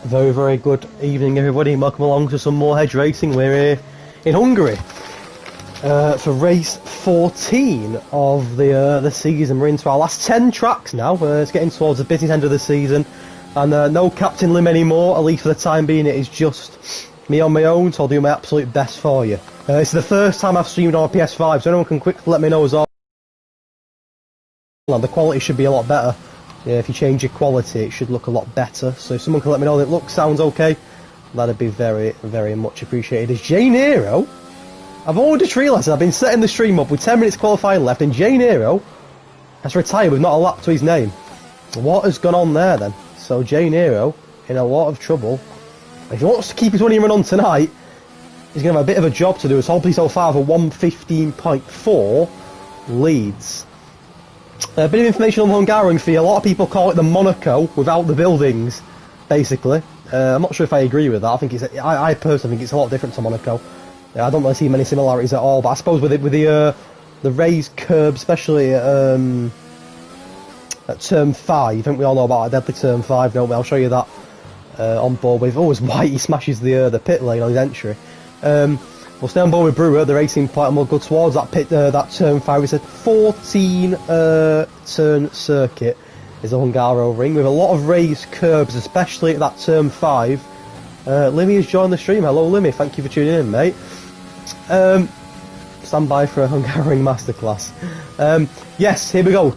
Very, very good evening, everybody. Welcome along to some more Hedge racing. We're here in Hungary for race 14 of the season. We're into our last 10 tracks now. It's getting towards the business end of the season, and no Captain Lim anymore. At least for the time being, it is just me on my own. So I'll do my absolute best for you. It's the first time I've streamed on a PS5, so anyone can quickly let me know as well. The quality should be a lot better. Yeah, if you change your quality, it should look a lot better. So if someone can let me know that it looks, sounds okay, that'd be very, very much appreciated. Is Jay Nero? I've already just realised I've been setting the stream up with 10 minutes qualifying left, and Jay Nero has retired with not a lap to his name. What has gone on there then? So Jay Nero in a lot of trouble. If he wants to keep his winning run on tonight, he's going to have a bit of a job to do. It's hopefully so far for 1:15.4 leads. A bit of information on the Hungarian for you. A lot of people call it the Monaco without the buildings, basically. I'm not sure if I agree with that. I think I personally think it's a lot different to Monaco. I don't really see many similarities at all. But I suppose with the raised curb, especially at turn 5, I think we all know about a deadly turn 5, don't we? I'll show you that on board with. Oh, it's White. He smashes the pit lane on his entry. We'll stay on board with Brewer, the racing point, and we'll go towards that that turn 5. It's a 14 turn circuit, is the Hungaro ring, with a lot of raised curbs, especially at that turn 5. Limmy has joined the stream. Hello, Limmy. Thank you for tuning in, mate. Stand by for a Hungarian masterclass. Yes, here we go.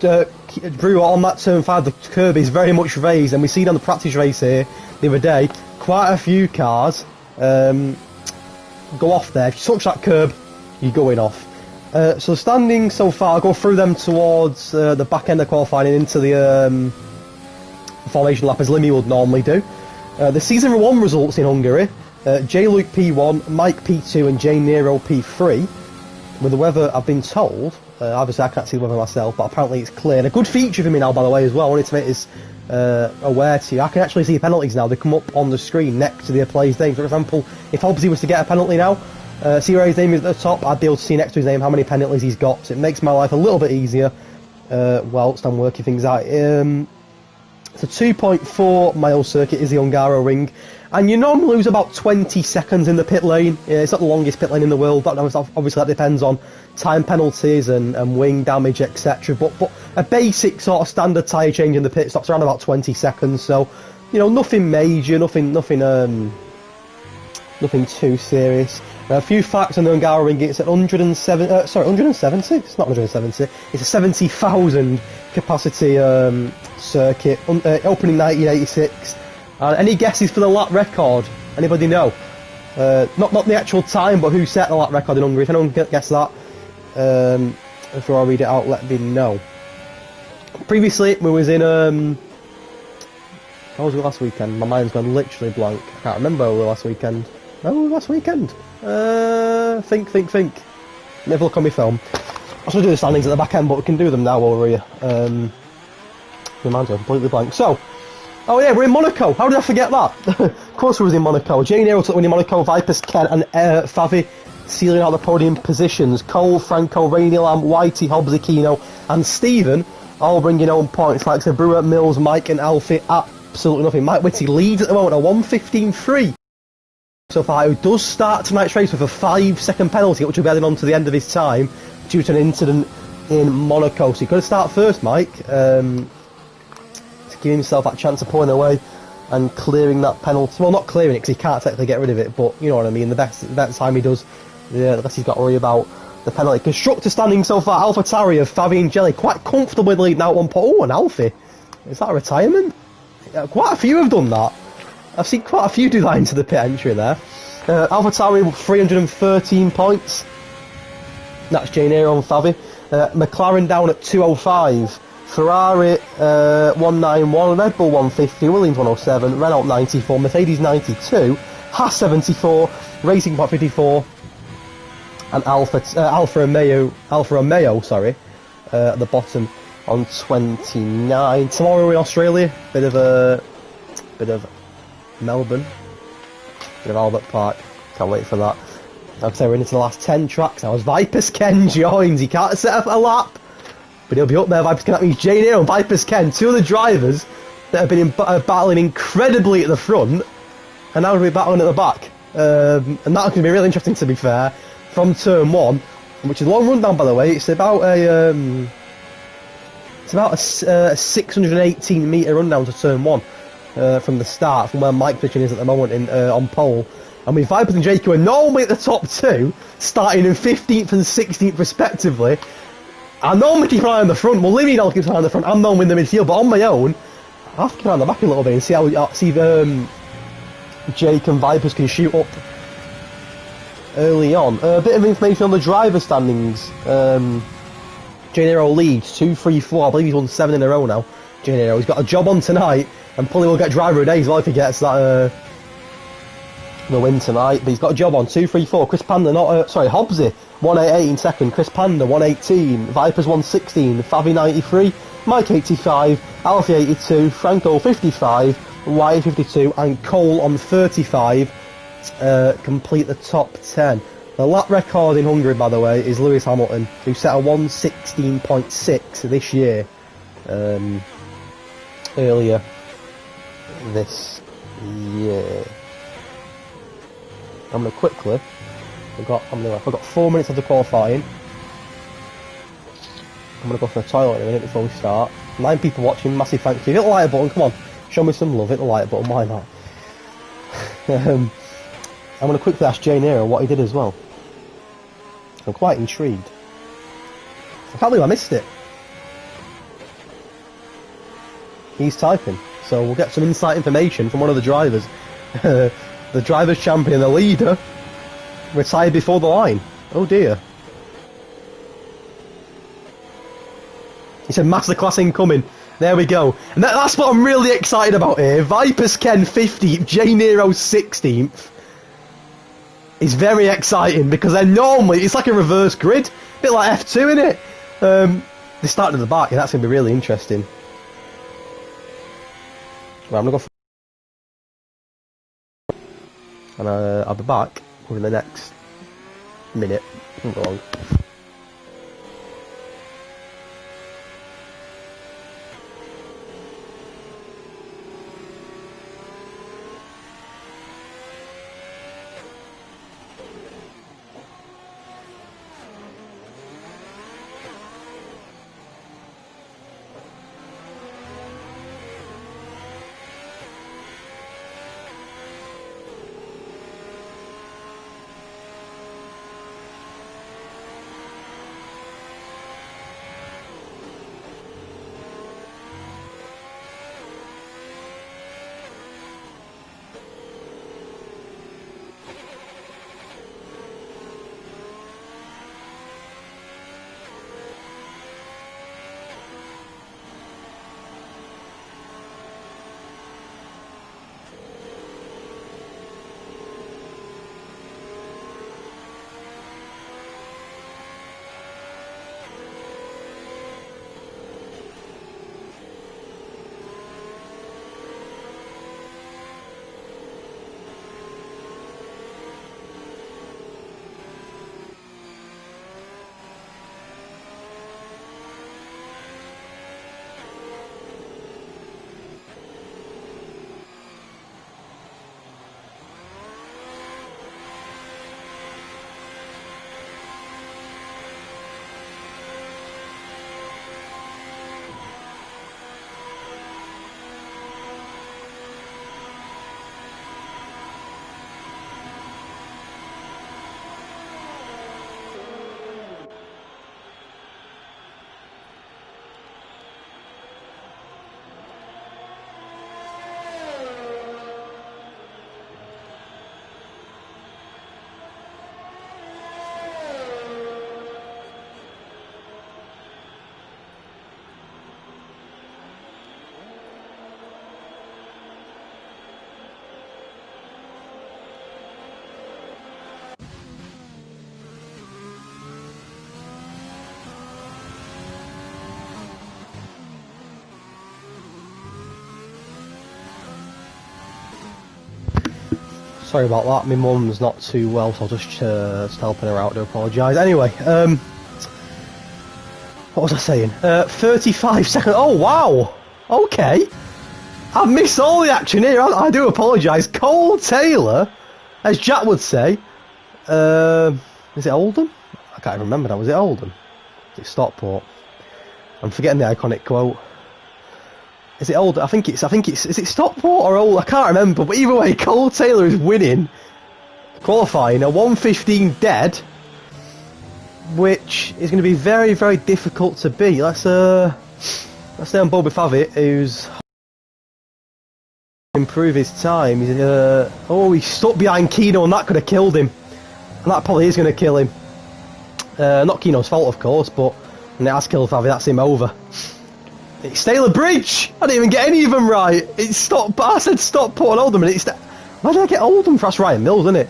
Brewer on that turn 5. The curb is very much raised, and we seen on the practice race here the other day quite a few cars. Go off there. If you touch that curb, you're going off. So the standings so far, I'll go through them towards the back end of qualifying and into the formation lap as Limmy would normally do. The season 1 results in Hungary: J Luke P1, Mike P2 and J Nero P3. With the weather, I've been told, obviously I can't see the weather myself, but apparently it's clear. And a good feature for me now, by the way, as well, I wanted to make this aware to you. I can actually see penalties now. They come up on the screen next to the player's name. For example, if Hobbsy was to get a penalty now, see where his name is at the top, I'd be able to see next to his name how many penalties he's got. So it makes my life a little bit easier whilst I'm working things out. It's a 2.4 mile circuit, is the Hungaro ring, and you normally lose about 20 seconds in the pit lane. It's not the longest pit lane in the world. Obviously that depends on time penalties and wing damage, etc. But a basic sort of standard tyre change in the pit stops around about 20 seconds. So, you know, nothing major, nothing too serious. A few facts on the Hungaro ring: it's at 170. It's not 170. It's a 70,000 capacity circuit. Opening 1986. Any guesses for the lap record? Anybody know? Not the actual time, but who set the lap record in Hungary? If anyone can guess that, before I read it out, let me know. Previously, we was in how was it last weekend? My mind's gone literally blank. I can't remember where we were last weekend. Last weekend. Think. Let me have a look on my phone. I should do the standings at the back end, but we can do them now while we're here. My mind's gone completely blank. So, oh yeah, we're in Monaco. How did I forget that? Of course we was in Monaco. Jay Nero took the win in Monaco. Vipers, Ken and Favi sealing out the podium positions. Cole, Franco, Rainy Lamb, Whitey, Hobbsy, Kino and Stephen all bringing home points. Like I said, Brewer, Mills, Mike and Alfie, absolutely nothing. Mike Whitty leads at the moment at 1:15.3. So far, he does start tonight's race with a 5-second penalty, which will be added on to the end of his time due to an incident in Monaco. So he could start first, Mike, to give himself that chance of pulling away and clearing that penalty. Well, not clearing it because he can't technically get rid of it, but you know what I mean. The better time he does, the less he's got to worry about the penalty. Constructor standing so far: AlphaTauri of Fabi and Jelly quite comfortably leading out one point. Oh, and Alfie, is that a retirement? Quite a few have done that. I've seen quite a few do that into the pit entry there. AlphaTauri 313 points. That's Jay Nero and Favi. McLaren down at 205. Ferrari 191. Red Bull 150. Williams 107. Renault 94. Mercedes 92. Haas 74. Racing Point 54. And Alfa Romeo, at the bottom on 29. Tomorrow we're in Australia. Bit of Melbourne, bit of Albert Park. Can't wait for that. Like I say, we're into the last 10 tracks now as Vipers Ken joins. He can't set up a lap, but he'll be up there. Vipers Ken, that means Jay Nero and Vipers Ken, two of the drivers that have been battling incredibly at the front, and now we're battling at the back. And that's going to be really interesting, to be fair, from turn 1, which is a long rundown, by the way. It's about a 618 metre rundown to turn 1 from the start, from where Mike Pitchin is at the moment on pole. And with Vipers and Jake, who are normally at the top 2, starting in 15th and 16th respectively, I normally keep an eye on the front. Well, Limmy now keeps an eye on the front. I'm normally in the midfield, but on my own, I have to keep an eye on the back a little bit and see how Jake and Vipers can shoot up early on. A bit of information on the driver standings. Jay Nero leads 2-3-4. I believe he's won 7 in a row now. Jay Nero. He's got a job on tonight, and probably will get driver of the day as well if he gets that the win tonight. But he's got a job on 2-3-4. Chris Panda, Hobbsy 188 second. Chris Panda 118. Vipers 116. Favi 93. Mike 85. Alfie 82. Franco 55. White 52, and Cole on 35 complete the top 10. The lap record in Hungary, by the way, is Lewis Hamilton, who set a 1:16.6 this year, earlier this year. I'm going to quickly, I've got 4 minutes of the qualifying. I'm going to go to the toilet in a minute before we start. 9 people watching, massive thank you. Hit the like button, come on. Show me some love, hit the like button, why not? I'm going to quickly ask Jay Nero what he did as well. I'm quite intrigued. I can't believe I missed it. He's typing, so we'll get some inside information from one of the drivers. The driver's champion, the leader, retired before the line. Oh dear. He said masterclass incoming. There we go. And that's what I'm really excited about here. Vipers Ken 15th, J Nero 16th. It's very exciting because then normally it's like a reverse grid. A bit like F2, innit? They started at the back, and that's going to be really interesting. Right, I'm going to go for... And I'll be back within the next minute. Not long. Sorry about that, my mum's not too well, so I'll just helping her out, I do apologise. Anyway, what was I saying? 35 seconds, oh wow! Okay! I've missed all the action here. I do apologise. Cole Taylor, as Jack would say, is it Oldham? I can't even remember now. Was it Oldham? Is it Stockport? I'm forgetting the iconic quote. Is it Oldham? I think it's. Is it Stockport or Oldham? I can't remember. But either way, Cole Taylor is winning, qualifying a 1:15 dead, which is going to be very, very difficult to beat. Let's stay on Bobby Favitt, who's improve his time. He's stuck behind Keno, and that could have killed him. And that probably is going to kill him. Not Keno's fault, of course, but and it has killed Favitt. That's him over. It's Staler Bridge. I didn't even get any of them right. It's stop. I said Stockport and Oldham, and it's. Why did I get Oldham? That's Ryan Mills, isn't it?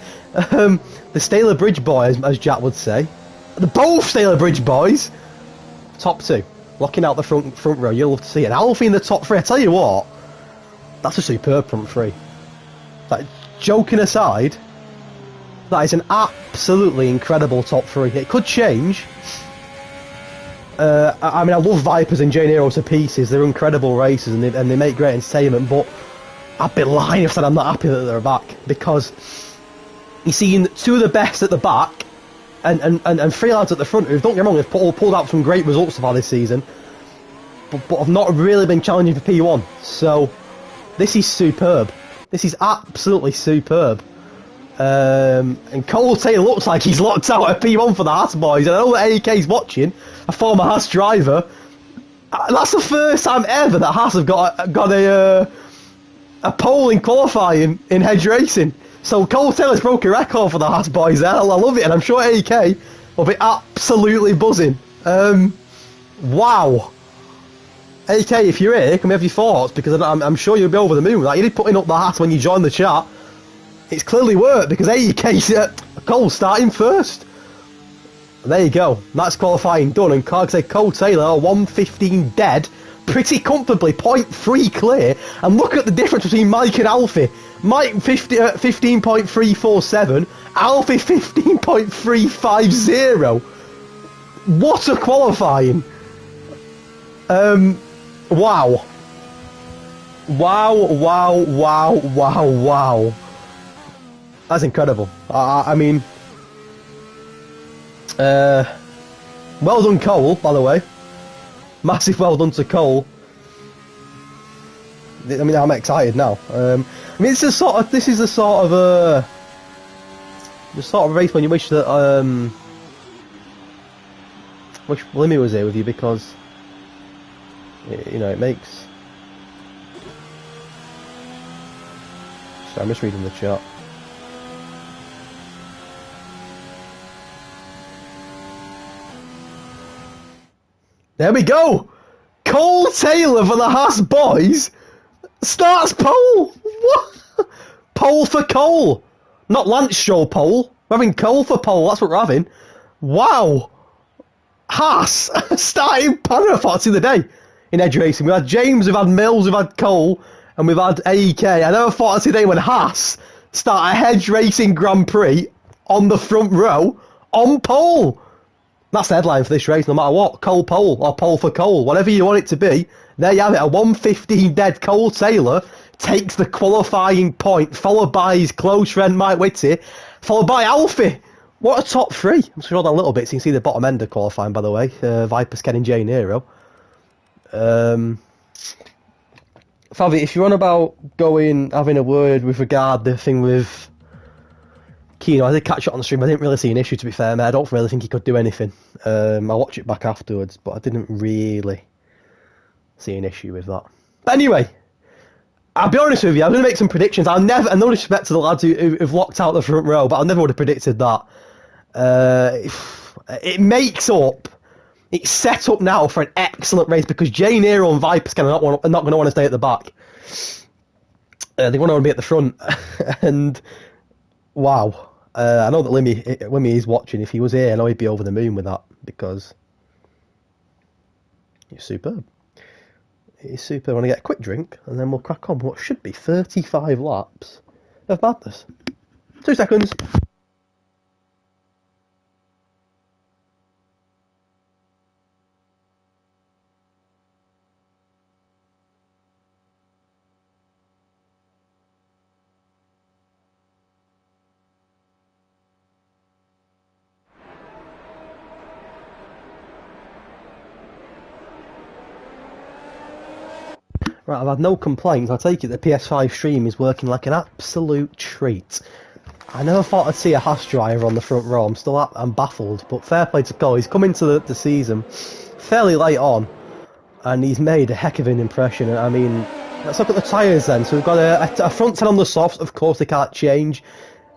The Staler Bridge boys, as Jack would say. The both Staler Bridge boys. Top two, locking out the front row. You'll love to see it. And Alfie in the top three. I tell you what. That's a superb front three. Like, joking aside, that is an absolutely incredible top three. It could change. I mean, I love Vipers and Jane Hero to pieces. They're incredible races and they make great entertainment, but I'd be lying if I said I'm not happy that they're back, because you're seeing two of the best at the back and three lads at the front who, don't get me wrong, have pulled out some great results so far this season, but have not really been challenging for P1. So this is superb. This is absolutely superb. And Cole Taylor looks like he's locked out at P1 for the Haas boys. And I know that AK's watching, a former Haas driver. That's the first time ever that Haas have got a pole in qualifying in Hedge racing. So Cole Taylor's broke a record for the Haas boys there. I love it, and I'm sure AK will be absolutely buzzing. Wow. AK, if you're here, can we have your thoughts? Because I'm sure you'll be over the moon with that. You did putting up the hat when you joined the chat. It's clearly worked, because AK, Cole's starting first. There you go. That's qualifying done. And like I say, Cole Taylor, 1:15 dead, pretty comfortably, 0.3 clear. And look at the difference between Mike and Alfie. Mike 15.347, Alfie 15.350. What a qualifying! Wow. Wow. That's incredible. I mean, well done, Cole, by the way. Massive well done to Cole. I mean, I'm excited now. I mean, this is the sort of race when you wish that wish Limmy was here with you, because you know it makes. Sorry, I'm just reading the chat. There we go! Cole Taylor for the Haas boys starts pole! What? Pole for Cole! Not Lance Stroll pole. We're having Cole for pole, that's what we're having. Wow! Haas starting Parafots the other day in Edge Racing. We've had James, we've had Mills, we've had Cole, and we've had AEK. I never thought today when Haas start a Hedge Racing Grand Prix on the front row on pole. That's the headline for this race, no matter what. Cole pole, or pole for Cole, whatever you want it to be. There you have it, a 1:15 dead Cole Taylor takes the qualifying point, followed by his close friend Mike Whitty, followed by Alfie. What a top three. I'm scrolling down a little bit so you can see the bottom end of qualifying, by the way. Vipers, Ken and Jane Hero. Favi, if you're on about having a word with regard to the thing with Keno, I did catch it on the stream. I didn't really see an issue, to be fair, mate. I don't really think he could do anything. I'll watch it back afterwards, but I didn't really see an issue with that. But anyway, I'll be honest with you, I'm going to make some predictions. And no disrespect to the lads who've locked out the front row, but I never would have predicted that. It's set up now for an excellent race, because Jane Hero and Vipers are not going to want to stay at the back. They want to be at the front. And wow. I know that Limmy is watching. If he was here, I know he'd be over the moon with that, because it's superb. It's superb. I want to get a quick drink, and then we'll crack on what should be 35 laps of madness. 2 seconds. Right, I've had no complaints. I take it the PS5 stream is working like an absolute treat. I never thought I'd see a Haas driver on the front row. I'm baffled, but fair play to Cole. He's come into the season fairly late on, and he's made a heck of an impression. I mean, let's look at the tyres then. So we've got a front 10 on the softs. Of course, they can't change.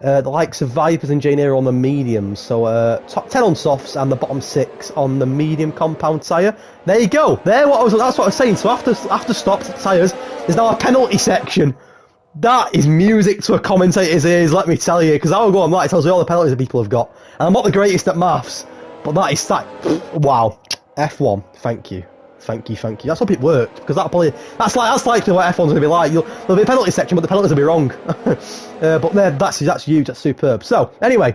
The likes of Vipers and Jane Eyre on the mediums. So top 10 on softs and the bottom 6 on the medium compound tyre. There you go. That's what I was saying. So after stops, tyres, there's now a penalty section. That is music to a commentator's ears, let me tell you, because I will go on that. It tells you all the penalties that people have got. And I'm not the greatest at maths, but that is wow. F1, thank you. That's hope it worked, because that's likely what F1's going to be like. There'll be a penalty section, but the penalties will be wrong. But that's huge. That's superb. So anyway,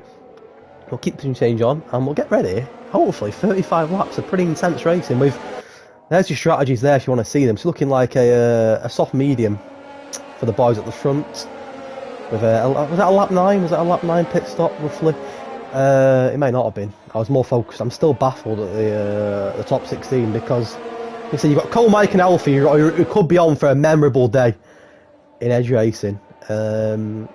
we'll keep the change on, and we'll get ready. Hopefully, 35 laps of pretty intense racing. There's your strategies there if you want to see them. It's looking like a soft medium for the boys at the front. With was that a lap 9? Was that a lap 9 pit stop roughly? It may not have been. I was more focused. I'm still baffled at the top 16 because you see you've got Cole, Mike and Alfie who could be on for a memorable day in Hedge racing. You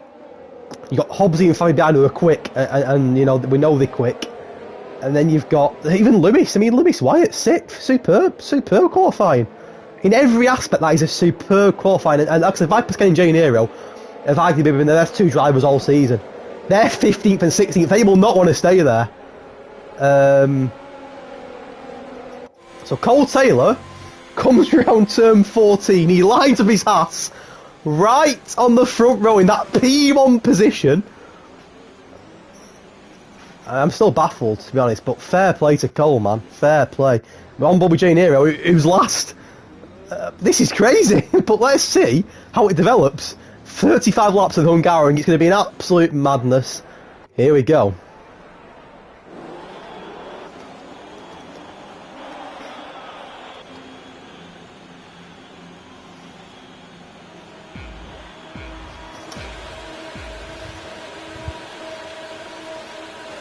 got Hobbsy and Fabi behind who are quick and you know we know they're quick. And then you've got even Lewis. I mean Lewis Wyatt, superb qualifying. In every aspect, that is a superb qualifying. And actually, Vipers and Jane Eyre have arguably been the best two drivers all season. They're 15th and 16th. They will not want to stay there. So Cole Taylor comes round turn 14. He lines up his ass right on the front row in that P1 position. I'm still baffled, to be honest, but fair play to Cole, man. Fair play. We're on Bobby Jane Eyre, who's last. This is crazy, but let's see how it develops. 35 laps of Hungary, and it's going to be an absolute madness. Here we go.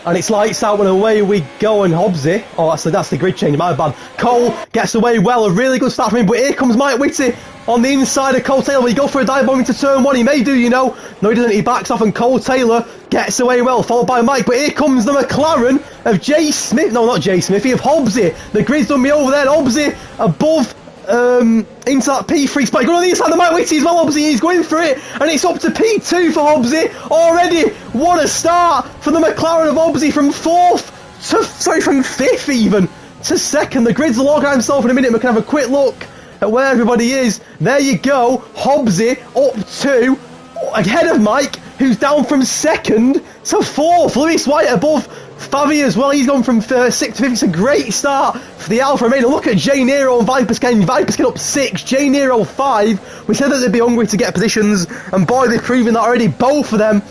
And it's lights out and away we go, and Hobbsy, that's the grid change, my bad. Cole gets away well, a really good start from him, but here comes Mike Whitty on the inside of Cole Taylor. When you go for a dive bomb into turn 1, he may do, you know. No, he doesn't, he backs off, and Cole Taylor gets away well, followed by Mike, but here comes the McLaren of Jay Smith, no, not Jay Smithy, of Hobbsy. The grid's done me over there, Hobbsy above into that P3 spot. Going on the inside of Mike Whitty as well, Hobbsy, he's going for it, and it's up to P2 for Hobbsy already. What a start for the McLaren of Hobbsy from 5th even to 2nd. The grids will organise himself in a minute. We can have a quick look at where everybody is. There you go, Hobbsy up 2, ahead of Mike, who's down from 2nd to 4th. Lewis White above Favi as well, he's gone from 6th to 5th. It's a great start for the Alfa Romeo. Look at Jane Eyre and Vipers Ken up 6, Jane Eyre 5. We said that they'd be hungry to get positions, and boy, they've proven that already. Both of them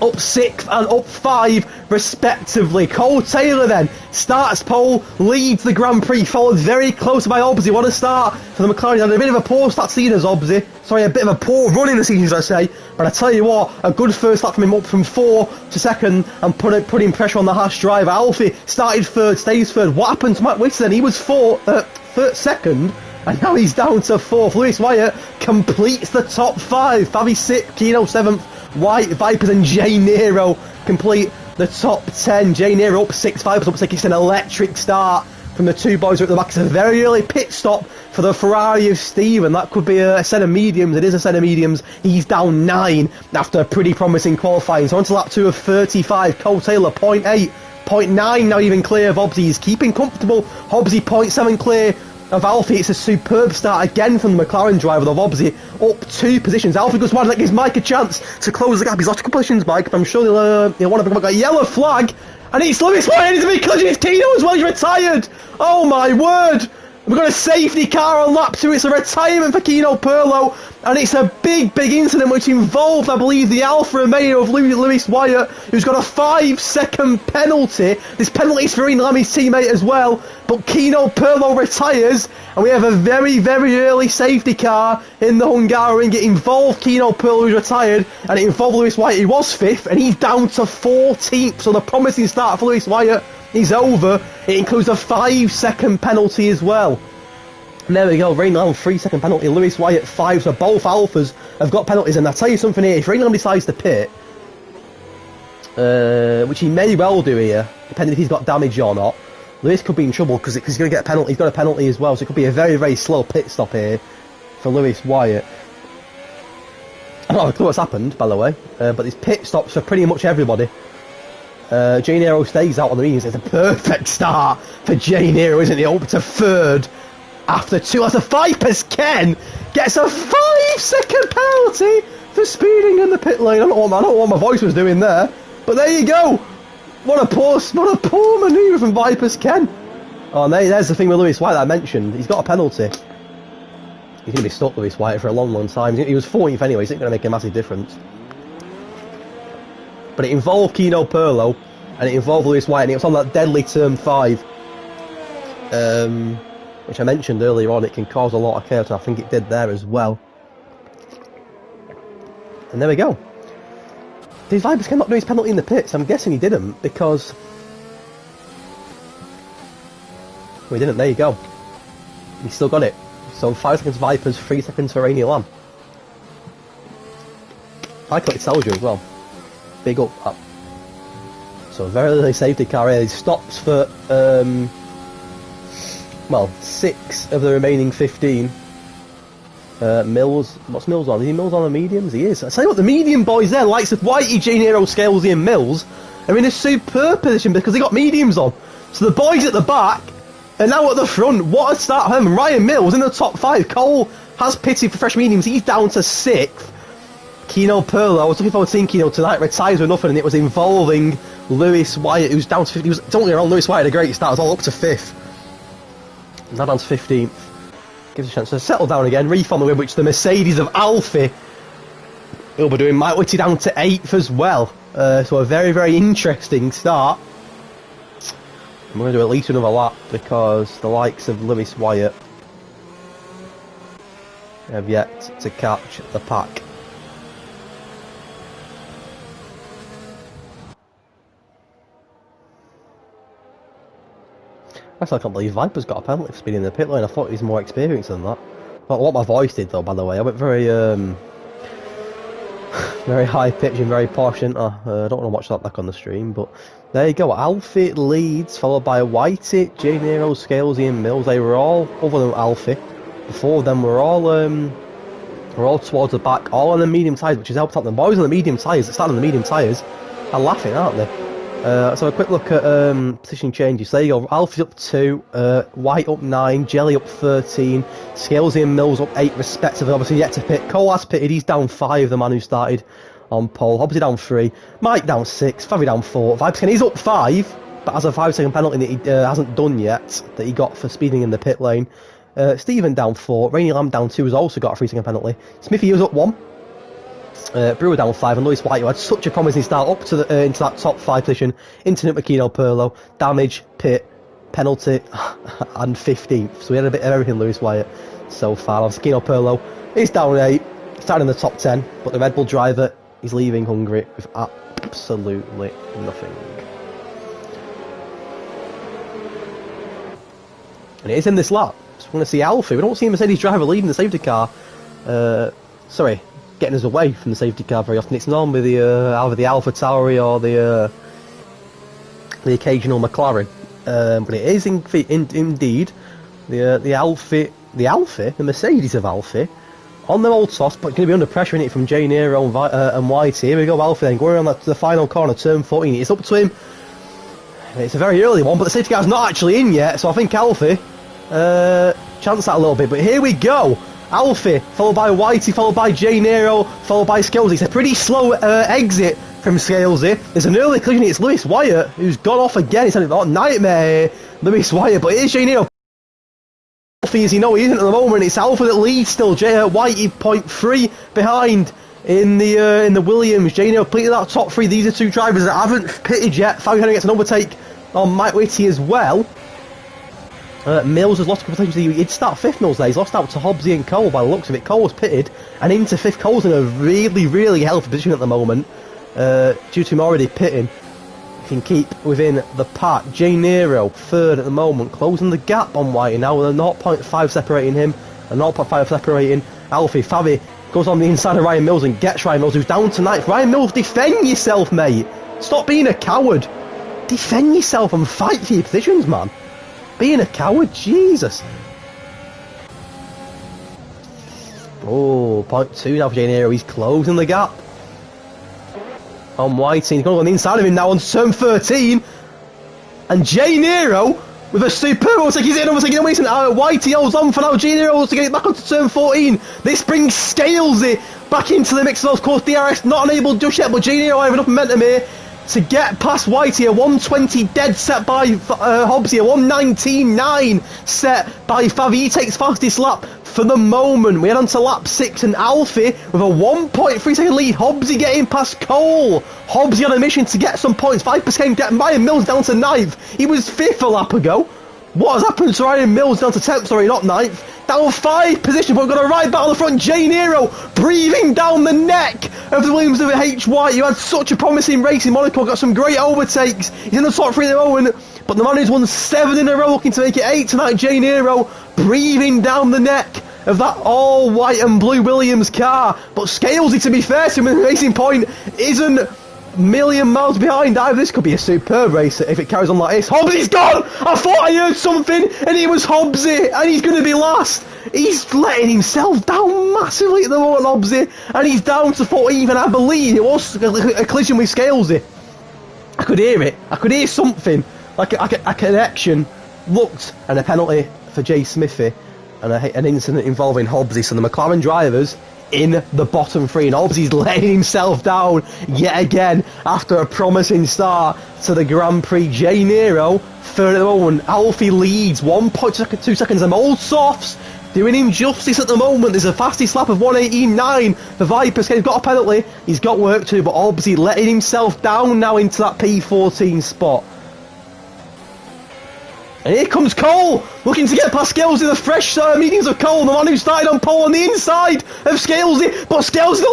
up 6th and up 5 respectively. Cole Taylor then starts pole, leads the Grand Prix, followed very close by Hobbsy. What a start for the McLaren. Had a bit of a poor start season as Hobbsy. Sorry, a bit of a poor run in the season, as I say. But I tell you what, a good first lap from him, up from 4 to 2nd and putting pressure on the Haas driver. Alfie started 3rd, stays 3rd. What happened to Matt Whitson then? He was 2nd. And now he's down to 4th. Lewis Wyatt completes the top 5. Favi 6th, Keno 7th, White, Vipers and Jane Eyre complete the top 10. Jane Eyre up 6, Vipers up 6. It's an electric start from the two boys who are at the back. It's a very early pit stop for the Ferrari of Steven. That could be a set of mediums. It is a set of mediums. He's down 9 after a pretty promising qualifying. So on to lap 2 of 35. Cole Taylor 0.8, 0.9 now even clear of Hobbsy. He's keeping comfortable. Hobbsy 0.7 clear of Alfie. It's a superb start again from the McLaren driver of Hobbsy, up 2 positions. Alfie goes wide, that gives Mike a chance to close the gap. He's lost a couple of positions, Mike, but I'm sure he'll want to pick up a yellow flag, and it's Lewis White, he's a big collision, it's Keno as well, he's retired. Oh my word, we've got a safety car on lap 2. It's a retirement for Keno Perlo, and it's a big incident which involved, I believe, the Alfa Romeo of Lewis Wyatt, who's got a 5-second penalty. This penalty is for Ian Lemmy's teammate as well, but Keno Perlo retires, and we have a very early safety car in the Hungarian. It involved Keno Perlo, who's retired, and it involved Lewis Wyatt. He was 5th, and he's down to 14th, so the promising start for Lewis Wyatt is over. It includes a 5-second penalty as well. And there we go, Rain Lamb 3-second penalty, Lewis Wyatt 5, so both Alphas have got penalties, and I'll tell you something here, if Rain Lamb decides to pit, which he may well do here, depending if he's got damage or not, Lewis could be in trouble because he's going to get a penalty, he's got a penalty as well, so it could be a very, very slow pit stop here for Lewis Wyatt. I don't have a clue what's happened, by the way, but there's pit stops for pretty much everybody. Jay Nero stays out on the mediums. It's a perfect start for Jay Nero, isn't it? Up to third after 2. That's a Vipers. Ken gets a 5-second penalty for speeding in the pit lane. I don't know what my voice was doing there, but there you go. What a poor manoeuvre from Vipers Ken. Oh, and there's the thing with Lewis Wyatt that I mentioned. He's got a penalty. He's going to be stuck, Lewis Wyatt, for a long, long time. He was 14th anyway, so it's going to make a massive difference. But it involved Kino Perlo, and it involved Lewis Wyatt, and it was on that deadly turn 5, which I mentioned earlier on. It can cause a lot of chaos, and I think it did there as well. And there we go. Did Vipers cannot do his penalty in the pits? I'm guessing he didn't, because... well, he didn't, there you go. He still got it. So 5 seconds Vipers, 3 seconds for Rainy Lamb. I clicked Selja as well. Big up that. So very early safety car here. He stops for well, 6 of the remaining 15. Mills, what's Mills on? Is he Mills on the mediums? He is. I tell you what, the medium boys there, likes of Whitey, J Nero, Scalesy and Mills, are in a superb position because they got mediums on. So the boys at the back are now at the front. What a start for them. Ryan Mills in the top 5. Cole has pitted for fresh mediums. He's down to 6th. Kino Perlo, I was looking forward to seeing Kino tonight, retires with nothing, and it was involving Lewis Wyatt, who's down to 50. It's only around Lewis Wyatt, a great start, it was all up to 5th. Now down to 15th. Gives a chance to settle down again, reform the win, which the Mercedes of Alfie will be doing. Mike Whitty down to 8th as well. So a very, very interesting start. I'm going to do at least another lap because the likes of Lewis Wyatt have yet to catch the pack. Actually, I can't believe Viper's got a penalty for speeding in the pit lane. I thought he was more experienced than that. Not what my voice did though, by the way. I went very very high pitch and very posh, didn't I? I don't want to watch that back on the stream, but there you go. Alfie leads, followed by Whitey, J Nero, Scalesy and Mills. They were all, other than Alfie, before them were all towards the back, all on the medium tyres, which has helped out. The boys on the medium tyres, that started on the medium tyres, are laughing, aren't they? So a quick look at position changes. There you go. Alfie's up 2, White up 9, Jelly up 13, Scalesy and Mills up 8 respectively. Obviously yet to pit. Cole has pitted, he's down 5, the man who started on pole. Hobbsy down 3, Mike down 6, Favi down 4, Vibeskin he's up 5, but has a 5-second penalty that he hasn't done yet, that he got for speeding in the pit lane. Stephen down 4, Rainy Lamb down 2 has also got a 3-second penalty. Smithy was up 1. Brewer down 5, and Lewis White, who had such a promising start up to the into that top 5 position, into Makino Perlo, damage, pit, penalty, and 15th. So we had a bit of everything, Lewis Wyatt, so far. Obviously, Kino Perlo is down 8, starting in the top 10, but the Red Bull driver is leaving Hungary with absolutely nothing. And it is in this lap. So we're going to see Alfie. We don't see a Mercedes driver leading the safety car. Getting us away from the safety car very often. It's normally the either the Alpha Tauri or the occasional McLaren, but it is indeed the Mercedes of Alfie on their old toss, but going to be under pressure in it from J Nero and White. Here we go, Alfie then going on the final corner, turn 14. It's up to him. It's a very early one, but the safety car's not actually in yet, so I think Alfie chance that a little bit. But here we go. Alfie, followed by Whitey, followed by J Nero, followed by Scalesy. It's a pretty slow exit from Scalesy. There's an early collision. It's Lewis Wyatt who's gone off again. It's a nightmare, Lewis Wyatt, but it is J Nero. Alfie, as you know, he isn't at the moment. It's Alfie that leads still. Whitey 0.3 behind in the Williams. J Nero completed that top 3. These are 2 drivers that haven't pitted yet. Fabiano gets an overtake on Mike Whitty as well. Mills has lost a couple of times. He'd start 5th, Mills there. He's lost out to Hobbsy and Cole by the looks of it. Cole was pitted and into 5th. Cole's in a really, really healthy position at the moment, due to him already pitting. can keep within the pack. J Nero, third at the moment, closing the gap on Whitey now with a 0.5 separating him, a 0.5 separating Alfie. Favi goes on the inside of Ryan Mills and gets Ryan Mills, who's down tonight. Ryan Mills, defend yourself, mate. Stop being a coward. Defend yourself and fight for your positions, man. Being a coward, Jesus. Oh, 0.2 now for J Nero. He's closing the gap on Whitey. He's going to go on the inside of him now on turn 13. And J Nero with a superb overtake. He's in overtaking away. Whitey holds on for now. J Nero wants to get it back onto turn 14. This brings Scalesy back into the mix. Of course, DRS not unable just yet, but J Nero have enough momentum here to get past Whitey. A 120 dead set by Hobbsy, a 119.9 set by Favi. He takes fastest lap for the moment. We head on to lap 6 and Alfie with a 1.3 second lead. Hobbsy getting past Cole. Hobbsy on a mission to get some points. 5% getting Ryan Mills down to 9th. He was 5th a lap ago. What has happened to Ryan Mills down to 10th? Sorry, not 9th. Down 5 positions, but we've got a right back on the front. J Nero breathing down the neck of the Williams of Hedge. You had such a promising race in Monaco, got some great overtakes. He's in the top 3 at the moment, but the man who's won 7 in a row looking to make it 8 tonight, J Nero, breathing down the neck of that all white and blue Williams car. But Scalesy, to be fair to him, in the racing point isn't a million miles behind either. This could be a superb race if it carries on like this. Hobbsy's gone! I thought I heard something and it was Hobbsy, and he's going to be last. He's letting himself down massively at the moment, Hobbsy, and he's down to 14th, and I believe it was a collision with Scalesy. I could hear it. I could hear something like a connection. Looked, and a penalty for Jay Smithy, and an incident involving Hobbsy. So the McLaren drivers in the bottom 3, and Hobbsy's letting himself down yet again after a promising start to the Grand Prix. J Nero, third at the moment. Alfie leads 1.2 seconds. Them old softs doing him justice at the moment. There's a fastest lap of 1:18.9 for Vipers. He's got a penalty, he's got work to do, but Hobbsy letting himself down now into that P14 spot. And here comes Cole, looking to get past Scalesy, the fresh mediums of Cole, the man who started on pole on the inside of Scalesy, but Scalesy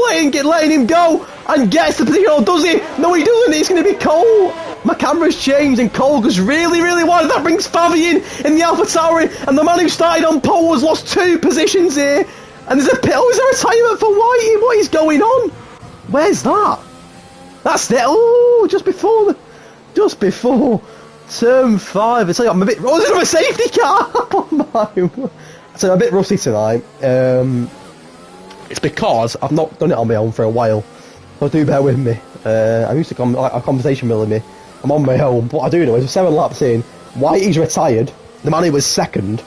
letting him go, and gets the position, or does he? No, he doesn't. It's going to be Cole. My camera's changed, and Cole goes really, really wide. That brings Favi in the AlphaTauri, and the man who started on pole has lost 2 positions here. And there's a pit. Oh, is there a retirement for Whitey? What is going on? Where's that? That's it. Oh, just before turn 5. It's like I'm a bit. Oh, is it a safety car? Oh my! So I'm a bit rusty tonight. It's because I've not done it on my own for a while. So do bear with me. I'm used to a conversation with me. I'm on my own. What I do know is 7 laps in, Whitey's retired. The man who was second.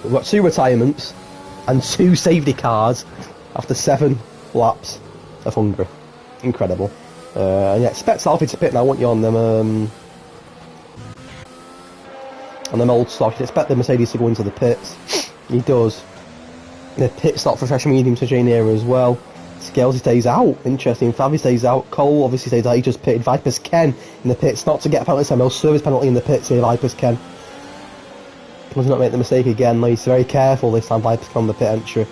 We've got 2 retirements and 2 safety cars after 7 laps of Hungary. Incredible. And yeah, expect Alfie to pit now. I want you on them. And them old stock, you expect the Mercedes to go into the pits. He does. The pit stop for fresh mediums for J Nero as well. Scalesy stays out. Interesting. Favi stays out. Cole obviously stays out. He just pitted. Vipers Ken in the pits. Not to get a penalty. No service penalty in the pits here. Vipers Ken does not make the mistake again. He's very careful this time. Vipers Ken on the pit entry.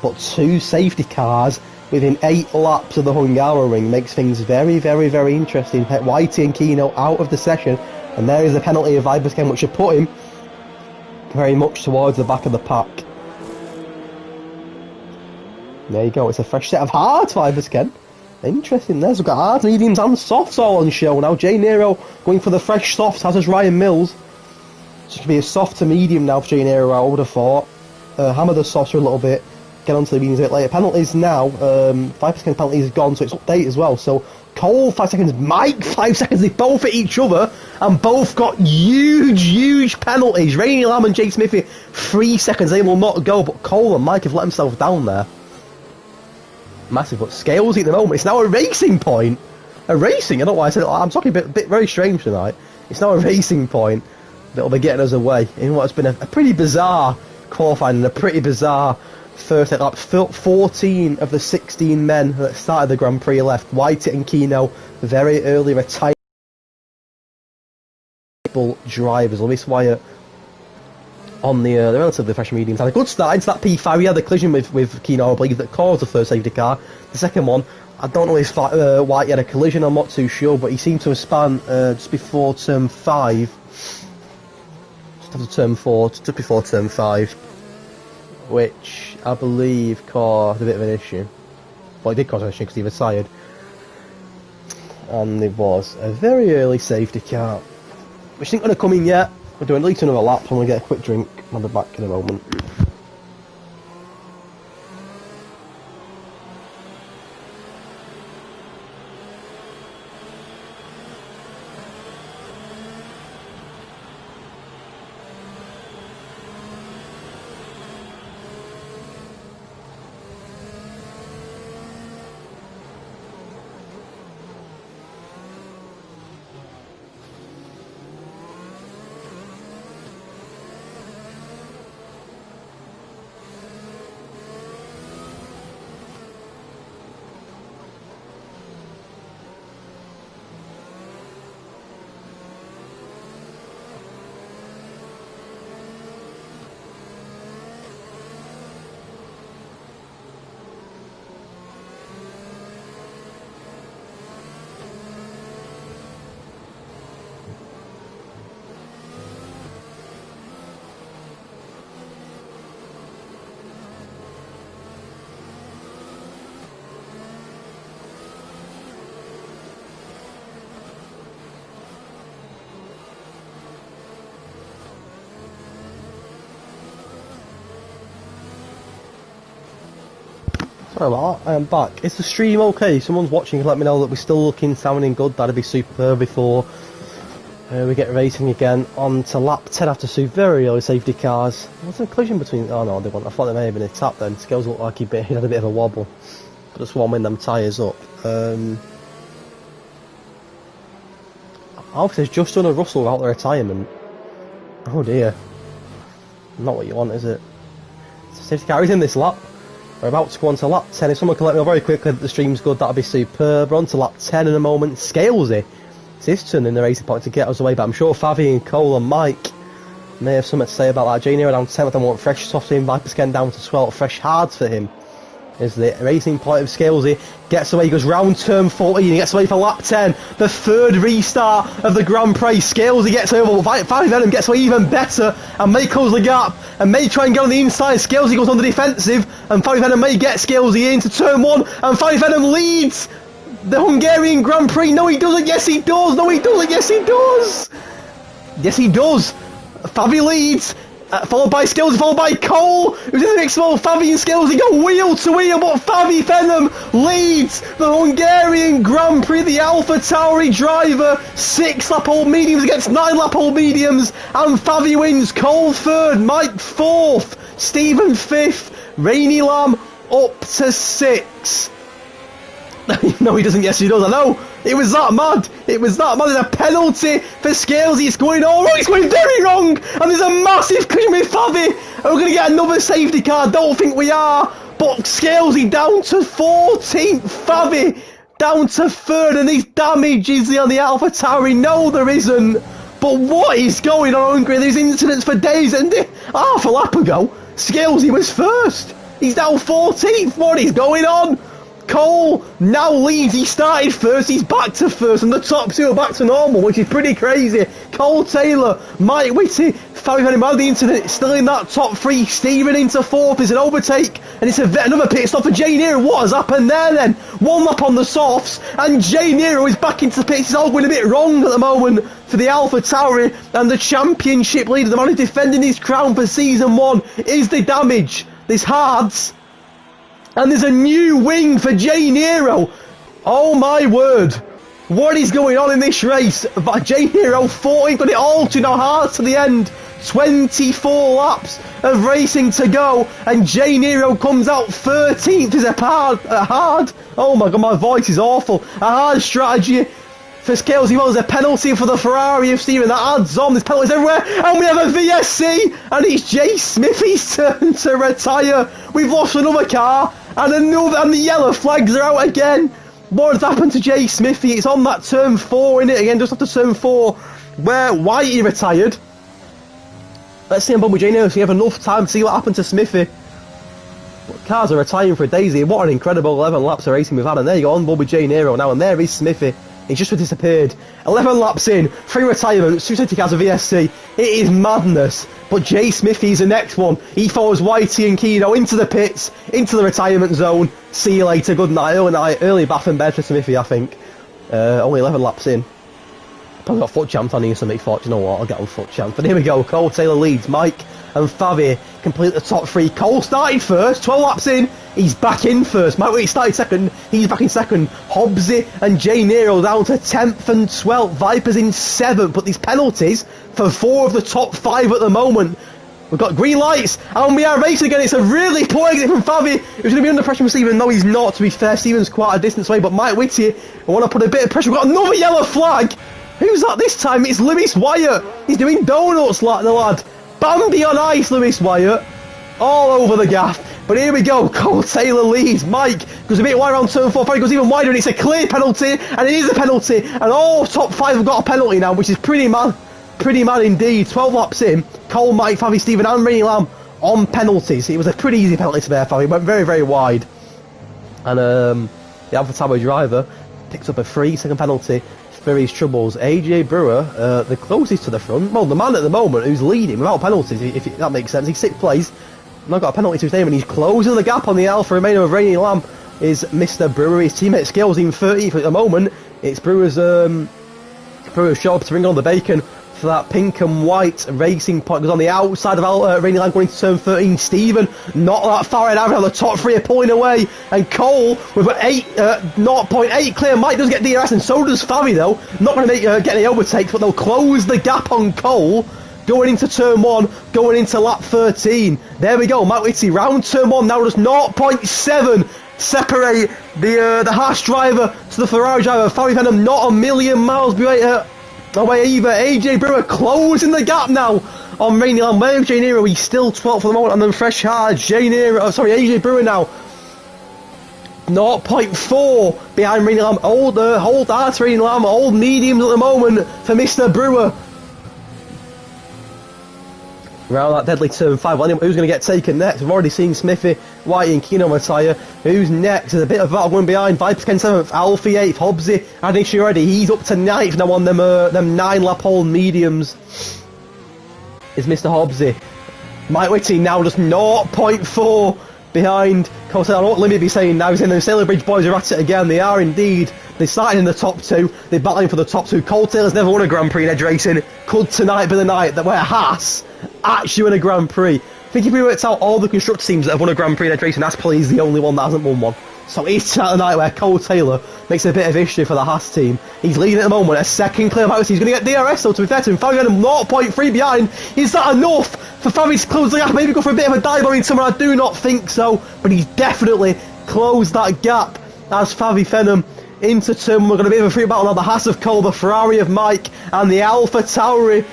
But 2 safety cars within 8 laps of the Hungaroring makes things very, very, very interesting. Whitey and Kino out of the session. And there is a penalty of Vipers Ken, which should put him very much towards the back of the pack. There you go, it's a fresh set of hards, Vipers Ken. Interesting there, so we've got hards, mediums and softs all on show now. J Nero going for the fresh softs, as does Ryan Mills. So it should be a soft to medium now for J Nero, I would have thought. Hammer the softs a little bit, get onto the mediums a bit later. Penalties now, Vipers Ken penalty is gone, so it's update as well. So Cole 5 seconds, Mike 5 seconds, they both at each other, and both got huge penalties. Rainy Lamb and Jake Smithy 3 seconds, they will not go, but Cole and Mike have let themselves down there. Massive, but Scalesy at the moment, it's now a racing point. A racing, I don't know why I said it, I'm talking a bit very strange tonight. It's now a racing point that'll be getting us away in what has been a pretty bizarre qualifying and a pretty bizarre first lap. 14 of the 16 men that started the Grand Prix left. Whitey and Kino, very early retired drivers. Lewis Wyatt on the relatively fresh mediums. Had a good start into that P5. He had a collision with Keno, I believe, that caused the first safety car. The second one, I don't know if White had a collision, I'm not too sure, but he seemed to have spun just before turn 5. Just after turn 4, just before turn 5. Which I believe caused a bit of an issue. Well, it did cause an issue because he was tired. And it was a very early safety car, which isn't going to come in yet. We're doing at least another lap, so I'm going to get a quick drink. I'll be back in a moment. Sorry about that, I am back. Is the stream okay? Someone's watching, let me know that we're still looking, sounding good. That'd be superb before we get racing again. On to lap 10 after two very early safety cars. Was there a collision between... Oh no, they weren't. I thought there may have been a tap then. Scales looked like he had a bit of a wobble. Just warming them tyres up. Alf has just done a Russell without the retirement. Oh dear. Not what you want, is it? Safety car is in this lap. We're about to go on to lap 10. If someone can let me know very quickly that the stream's good, that'd be superb. We're on to lap 10 in a moment. Scalesy. It's his turn in the racing point to get us away, but I'm sure Favi and Cole and Mike may have something to say about that. Janie down 10th and want fresh soft in. Viper's getting down to 12th. Fresh hards for him. Is the racing point of Scalesy. Gets away, goes round turn 14, he gets away for lap 10. The third restart of the Grand Prix. Scalesy gets over, Favi Venom gets away even better and may close the gap and may try and get on the inside. Scalesy goes on the defensive and Favi Venom may get Scalesy into turn 1 and Favi Venom leads the Hungarian Grand Prix. No he doesn't, yes he does, no he doesn't, yes he does. Yes he does. Favi leads. Followed by Scalesy, followed by Cole, who's in the mix. Well, Favi and Scalesy go wheel to wheel, but Favi Venom leads the Hungarian Grand Prix. The Alpha Tauri driver, 6 lap old mediums against 9 lap old mediums, and Favi wins. Cole 3rd, Mike 4th, Stephen 5th, Rainy Lamb up to 6. No, he doesn't. Yes, he does. I know. It was that mad. It was that mad. There's a penalty for Scalesy. It's going all wrong. It's going very wrong. And there's a massive collision with Favi. And we're going to get another safety car. Don't think we are. But Scalesy down to 14th. Favi down to 3rd. And there's damage is on the Alpha Tauri. No, there isn't. But what is going on in Hungary? There's incidents for days. And half a lap ago, Scalesy was 1st. He's now 14th. What is going on? Cole now leads. He started 1st, he's back to 1st, and the top 2 are back to normal, which is pretty crazy. Cole Taylor, Mike Whitty, Favi Venom out of the incident, still in that top 3. Stephen into 4th is an overtake, and it's another pit stop for Jay Nero. What has happened there then? 1 lap on the softs, and Jay Nero is back into the pits. It's all going a bit wrong at the moment for the Alpha Tauri, and the championship leader, the man who's defending his crown for season 1, is the damage. There's hards. And there's a new wing for Jay Nero. Oh my word. What is going on in this race? Jay Nero 14th, but it all to now hard to the end. 24 laps of racing to go. And Jay Nero comes out 13th. Is a hard. Oh my god, my voice is awful. A hard strategy for Scalesy. Well, there's a penalty for the Ferrari of Steven. That adds on. There's penalties everywhere. And we have a VSC. And it's Jay Smithy's turn to retire. We've lost another car. And the yellow flags are out again. What has happened to Jay Smithy? It's on that turn 4, innit? Again, just after turn 4, where Whitey retired. Let's see on Bobby J now, so you have enough time to see what happened to Smithy. But cars are retiring for a daisy. What an incredible 11 laps of racing we've had. And there you go, on Bobby J Nero now, and there is Smithy. He's just disappeared. 11 laps in, 3 retirements, 2 safety cars of VSC. It is madness. But Jay Smithy's the next one. He follows Whitey and Kino into the pits, into the retirement zone. See you later, good night, early bath and bed for Smithy, I think. Only 11 laps in. Probably got foot champs on here, so make thought, you know what, I'll get on foot champs. But here we go, Cole Taylor leads, Mike and Favi complete the top 3. Cole started first, 12 laps in, he's back in first. Mike Whitty started second, he's back in second. Hobbsy and Jay Nero down to 10th and 12th. Vipers in 7th, but these penalties for 4 of the top 5 at the moment. We've got green lights, and we are racing again. It's a really poor exit from Favi, who's going to be under pressure from Stephen, though he's not, to be fair. Stephen's quite a distance away, but Mike Whitty, I want to put a bit of pressure. We've got another yellow flag. Who's that this time? It's Lewis Wyatt. He's doing donuts, like the lad. Bambi on ice, Lewis Wyatt. All over the gaff. But here we go. Cole Taylor leads. Mike goes a bit wide around turn 4. Favi goes even wider, and it's a clear penalty. And it is a penalty. And all top 5 have got a penalty now, which is pretty mad. Pretty mad indeed. 12 laps in. Cole, Mike, Favi, Stephen, and Rainy Lamb on penalties. It was a pretty easy penalty to bear, Favi. It went very, very wide. And the Alpha Tower driver picks up a 3-second penalty for his troubles. AJ Brewer, the closest to the front. Well, the man at the moment who's leading without penalties, if that makes sense. He's 6th place. Not got a penalty to his name, and he's closing the gap on the Alpha Romeo of Rainy Lamb. Is Mr. Brewer. His teammate Scales in 30th at the moment. It's Brewer's job to bring on the bacon for that pink and white racing point. Goes on the outside of Rainy Lamb going into turn 13. Stephen not that far ahead, having on the top 3 are pulling away, and Cole with 0.8 clear. Mike does get DRS, and so does Favi though. Not going to get any overtakes, but they'll close the gap on Cole going into turn 1, going into lap 13. There we go, Mike Whitty round turn 1 now, just 0.7 separate the Haas driver to the Ferrari driver. Favi Venom not a million miles away either. AJ Brewer closing the gap now on Rainy Lamb. Where's Jay Nero? He's still 12th for the moment, and then fresh hard AJ Brewer now 0.4 behind Rainy Lamb. Hold hard Rainy Lamb, old mediums at the moment for Mr. Brewer. Around that deadly turn 5, well, who's going to get taken next? We've already seen Smithy, Whitey and Keno retire. Who's next? There's a bit of battle going behind. Vipers Ken 7th, Alfie 8th, Hobbsy, Adish already. He's up to 9th now on them 9-lap old mediums. Is Mr. Hobbsy. Mike Whitty now just 0.4 behind Cole Taylor. I don't know what Limmy be saying now. He's in the Sailor Bridge boys are at it again. They are indeed. They started in the top 2. They're battling for the top 2. Cole Taylor's never won a Grand Prix in Edge Racing. Could tonight be the night that where Haas actually win a Grand Prix. I think if we worked out all the constructor teams that have won a Grand Prix in Edge Racing, Haas probably is the only one that hasn't won one. So it's tonight the night where Cole Taylor makes a bit of history for the Haas team. He's leading at the moment, a second clear of He's going to get DRS though, to be fair to him. Fabi had him 0.3 behind. Is that enough for Fabi to close the gap? Maybe go for a bit of a dive in somewhere? I do not think so. But he's definitely closed that gap as Favi Fenham into turn 1. We're going to be in a free battle now. The Haas of Cole, the Ferrari of Mike, and the Alpha Tauri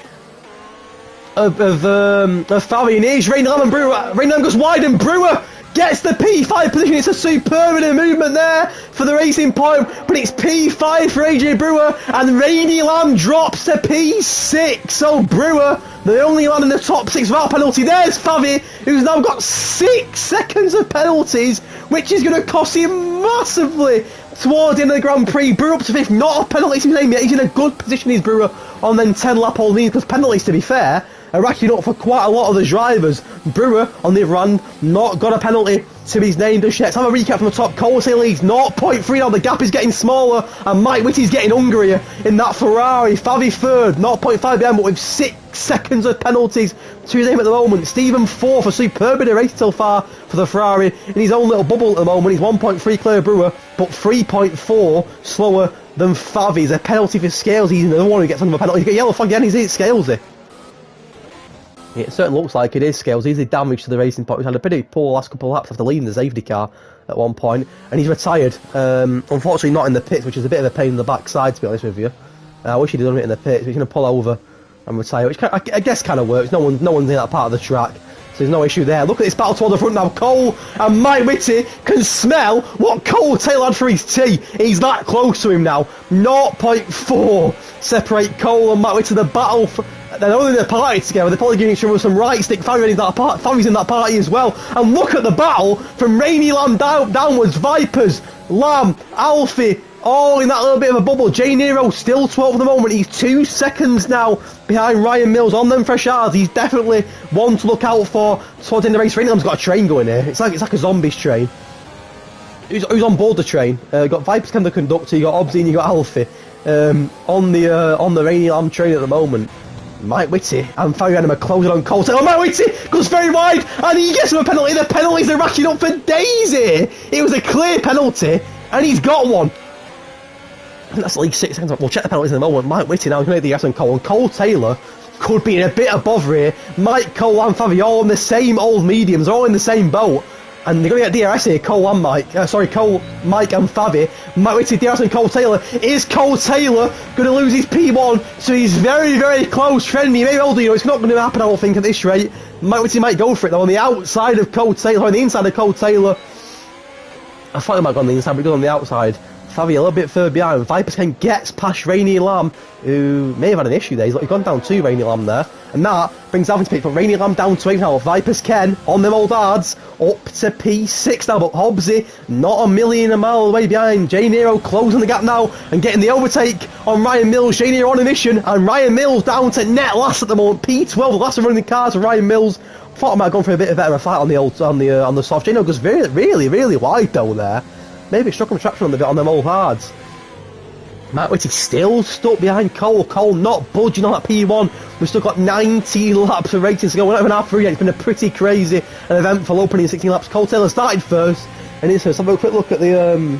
of Favi. And here's Rainy Lamb and Brewer. Rainy Lamb goes wide and Brewer gets the P5 position. It's a superb movement there for the racing point, but it's P5 for AJ Brewer, and Rainy Lamb drops to P6. So Brewer, the only man in the top 6 without penalty. There's Favi, who's now got 6 seconds of penalties, which is going to cost him massively towards the end of the Grand Prix. Brewer up to 5th, not a penalty to his name yet. He's in a good position, he's Brewer, on then 10 lap old lead, because penalties, to be fair, are racking up for quite a lot of the drivers. Brewer, on the other hand, not got a penalty to his name just yet. Let's have a recap from the top. Cole Taylor leads 0.3 now. The gap is getting smaller, and Mike Whitty's getting hungrier in that Ferrari. Favi third, 0.5 behind, but with 6 seconds of penalties to his name at the moment. Stephen fourth, a superb bit of race so far for the Ferrari in his own little bubble at the moment. He's 1.3 clear of Brewer, but 3.4 slower than Favi. It's a penalty for Scales. He's the one who gets under a penalty. He's got a yellow flag again. He's Scalesy. It certainly looks like it is Scales. He's the damage to the racing point. He's had a pretty poor last couple of laps after leading the safety car at one point, and he's retired. Unfortunately not in the pits, which is a bit of a pain in the backside, to be honest with you. I wish he'd done it in the pits, but he's going to pull over and retire, which I guess kind of works. No one's in that part of the track, so there's no issue there. Look at this battle toward the front now. Cole and Mike Whitty can smell what Cole Taylor had for his tea. He's that close to him now. 0.4 separate Cole and Mike Whitty. The battle they're only in the party together, they're probably giving each other some right stick. Fabi's in that party as well. And look at the battle from Rainy Lamb downwards. Vipers, Lamb, Alfie, all in that little bit of a bubble. J Nero still 12th at the moment. He's 2 seconds now behind Ryan Mills on them fresh yards. He's definitely one to look out for towards the end of the race. Rainy Lamb's got a train going here. It's like a zombies train. Who's on board the train? You got Vipers kind of the conductor, you got Obsy and you got Alfie on the Rainy Lamb train at the moment. Mike Whitty and Fabian are closing on Cole Taylor. Mike Whitty goes very wide and he gets him a penalty. The penalties are racking up for days here. It was a clear penalty and he's got one. And that's at least 6 seconds. We'll check the penalties in a moment. Mike Whitty now going to the yes on Cole, and Cole Taylor could be in a bit of bother here. Mike, Cole and Fabi all on the same old mediums, all in the same boat. And they're going to get DRS here, Cole, Mike, and Fabi. Mike Whitty, DRS and Cole Taylor. Is Cole Taylor going to lose his P1? So he's very, very close, friendly. Maybe well, it's not going to happen, I don't think, at this rate. Mike Whitty might go for it, though, on the outside of Cole Taylor, on the inside of Cole Taylor. I thought he might go on the inside, but he goes on the outside. Fabi a little bit further behind. Vipers can gets past Rainy Lamb, who may have had an issue there. He's gone down to Rainy Lamb there. And that brings Alvin to pick, but Rainy Lamb down to 8 now. Vipers Ken on them old hards up to P6 now, but Hobbsy not a million a mile away behind. J Nero closing the gap now and getting the overtake on Ryan Mills. J Nero on a mission, and Ryan Mills down to net last at the moment. P12, the last of running cars for Ryan Mills. Thought I might have gone for a bit of better fight on the soft. J Nero goes really, really wide though there. Maybe it struck him traction on the bit on them old hards. Matt Whitty still stuck behind Cole. Cole not budging on that P1. We've still got 90 laps of racing to go. We're not even halfway yet. It's been a pretty crazy and eventful opening 16 laps. Cole Taylor started first, and it's first. Have a quick look at the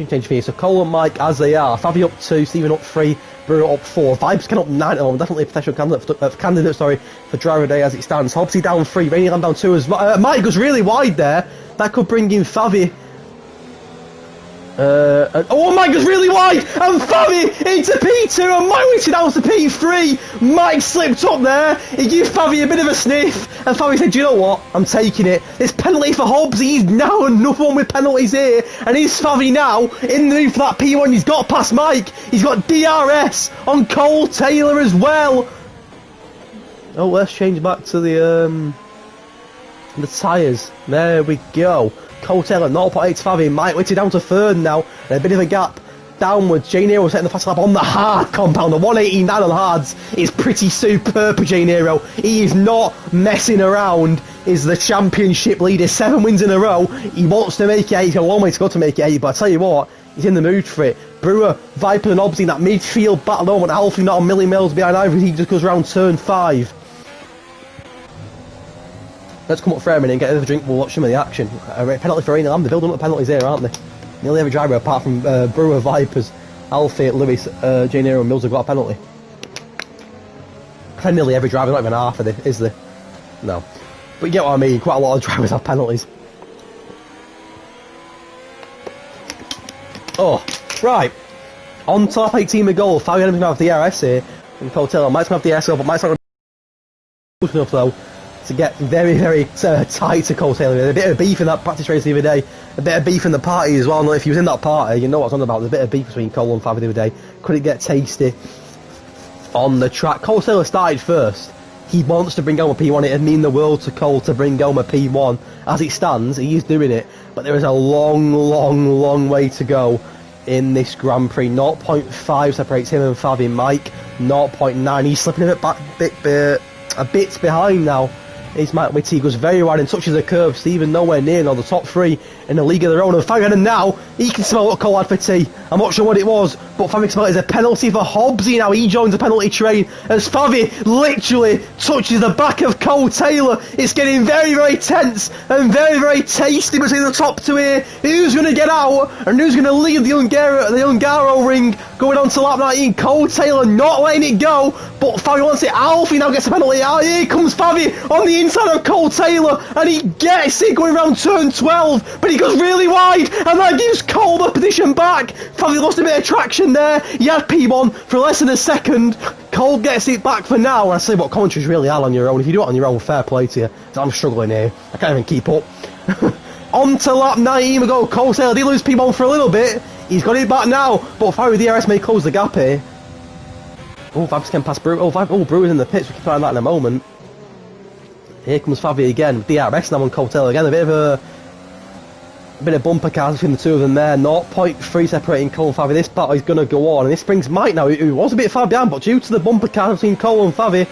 change for you. So Cole and Mike as they are. Fabi up 2, Stephen up 3, Brewer up 4. Vibes can up 9. Oh, definitely a potential candidate for driver day as it stands. Hobbsy down 3, Rainy Lamb down 2 as well. Mike goes really wide there. That could bring in Fabi. Mike goes really wide, and Fabi into P2, and Mike Whitty down to P3. Mike slipped up there. He gave Fabi a bit of a sniff, and Fabi said, "Do you know what? I'm taking it. This penalty for Hobbs. He's now another one with penalties here, and he's Fabi now in the move for that P1. He's got past Mike. He's got DRS on Cole Taylor as well. Oh, let's change back to the tyres. There we go. Cole Taylor 0.8 to Fabi. Mike Whitty down to 3rd now, and a bit of a gap downwards. J Nero setting the fast lap on the hard compound. The 189 on hards is pretty superb for J Nero. He is not messing around. Is the championship leader, 7 wins in a row. He wants to make it 8. He's got a long way to go to make it 8, but I tell you what, he's in the mood for it. Brewer, Viper and Obsy in that midfield battle moment. Alfie not a million miles behind either. He just goes around turn 5. Let's come up for a minute and get a drink. We'll watch some of the action. Penalty for Rainy Lamb. They're building up the penalties here, aren't they? Nearly every driver, apart from Brewer, Vipers, Alfie, Lewis, J Nero and Mills have got a penalty. And nearly every driver, not even half of it, is there? No. But you get what I mean. Quite a lot of drivers have penalties. Oh, right. On top 18 to goal. Fabian's going to have the DRS here. And Cole Taylor Mike's going to have the DRS, but Mike's not going to be enough though to get very, very tight to Cole Taylor. A bit of beef in that practice race the other day. A bit of beef in the party as well. If he was in that party, you know what I was on about. There's a bit of beef between Cole and Fabi the other day. Couldn't get tasty on the track. Cole Taylor started first. He wants to bring home a P1. It'd mean the world to Cole to bring home a P1. As it stands, he is doing it. But there is a long, long, long way to go in this Grand Prix. 0.5 separates him and Fabi. Mike, 0.9. He's slipping a bit behind now. It's Mike Whitty, goes very wide and touches the curb. Stephen nowhere near now, the top 3 in a league of their own. And Fabian now, he can smell what Cole had for tea. I'm not sure what it was, but Fabi smelled it as a penalty for Hobbsy now. He joins the penalty train as Fabi literally touches the back of Cole Taylor. It's getting very, very tense and very, very tasty between the top 2 here. Who's going to get out and who's going to leave the Ungaro ring going on to lap 19? Cole Taylor not letting it go, but Fabi wants it. Alfie now gets a penalty. Here comes Fabi on the inside of Cole Taylor, and he gets it going around turn 12, but he goes really wide, and that gives Cole the position back. Fabi lost a bit of traction there. He had P1 for less than a second. Cole gets it back for now. And I say what commentaries really are on your own. If you do it on your own, fair play to you. I'm struggling here. I can't even keep up. On to lap 19 we go. Cole Taylor did lose P1 for a little bit. He's got it back now, but Fabi DRS may close the gap here. Oh, Vibes can pass Brewer. Oh, Brewer's in the pits. We can find that in a moment. Here comes Favi again. DRS now on Coattail again. A bit of bumper cars between the two of them there. 0.3 separating Cole and Favi. This battle is going to go on. And this brings Mike now, who was a bit far behind, but due to the bumper cars between Cole and Favi,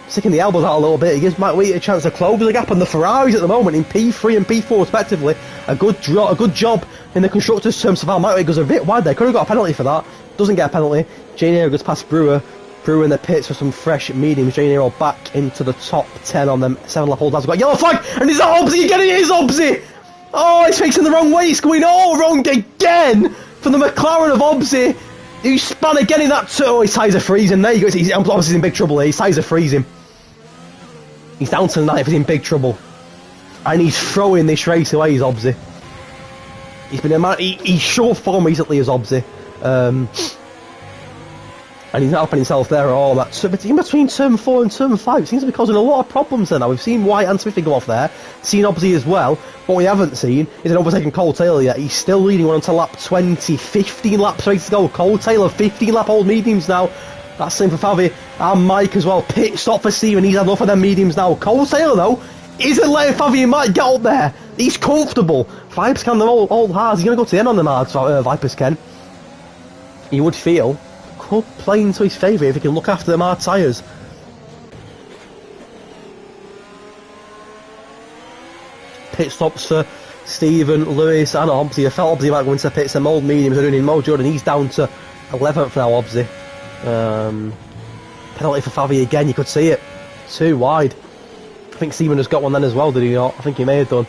sticking the elbows out a little bit, he gives Mike Wheat a chance to close the gap on the Ferraris at the moment in P3 and P4 respectively. A good job in the constructors' terms of how Mike Wheat goes a bit wide there. Could have got a penalty for that. Doesn't get a penalty. Jane Aero goes past Brewer. Brewer in the pits for some fresh mediums. Jane Aero back into the top 10 on them 7-lap hold. Has got a yellow flag, and is that Obsy again? It is Obsy! Oh, he's facing the wrong way. He's going all wrong again for the McLaren of Obsy. He spun again in that turn. Oh, his tyres are freezing. There you go. He's obviously in big trouble here. His tyres are freezing. He's down to the 9th. He's in big trouble. And he's throwing this race away, he's Obsy. He's short form recently as Obsy. And he's not helping himself there at all. That in between turn 4 and turn 5, it seems to be causing a lot of problems there now. We've seen White and Smithy go off there, seen Obsy as well. What we haven't seen is an overtaken Cole Taylor yet. He's still leading on to lap 20, 15 laps ready to go. Cole Taylor, 15 lap old mediums now. That's same for Favi and Mike as well. Pit stop for Steven, he's had enough of them mediums now. Cole Taylor though, isn't letting Favi and Mike get up there. He's comfortable. Vipers can, they're all hard. He's going to go to the end on them hard, so Vipers can. You would feel could play into his favour if he can look after them hard tyres. Pit stops for Stephen, Lewis and Obsy. I felt Obsy might go into the pits. Some old mediums are doing in Mo Jordan. He's down to 11th now, Obsy. Penalty for Favi again, you could see it. Too wide. I think Stephen has got one then as well, did he not? I think he may have done.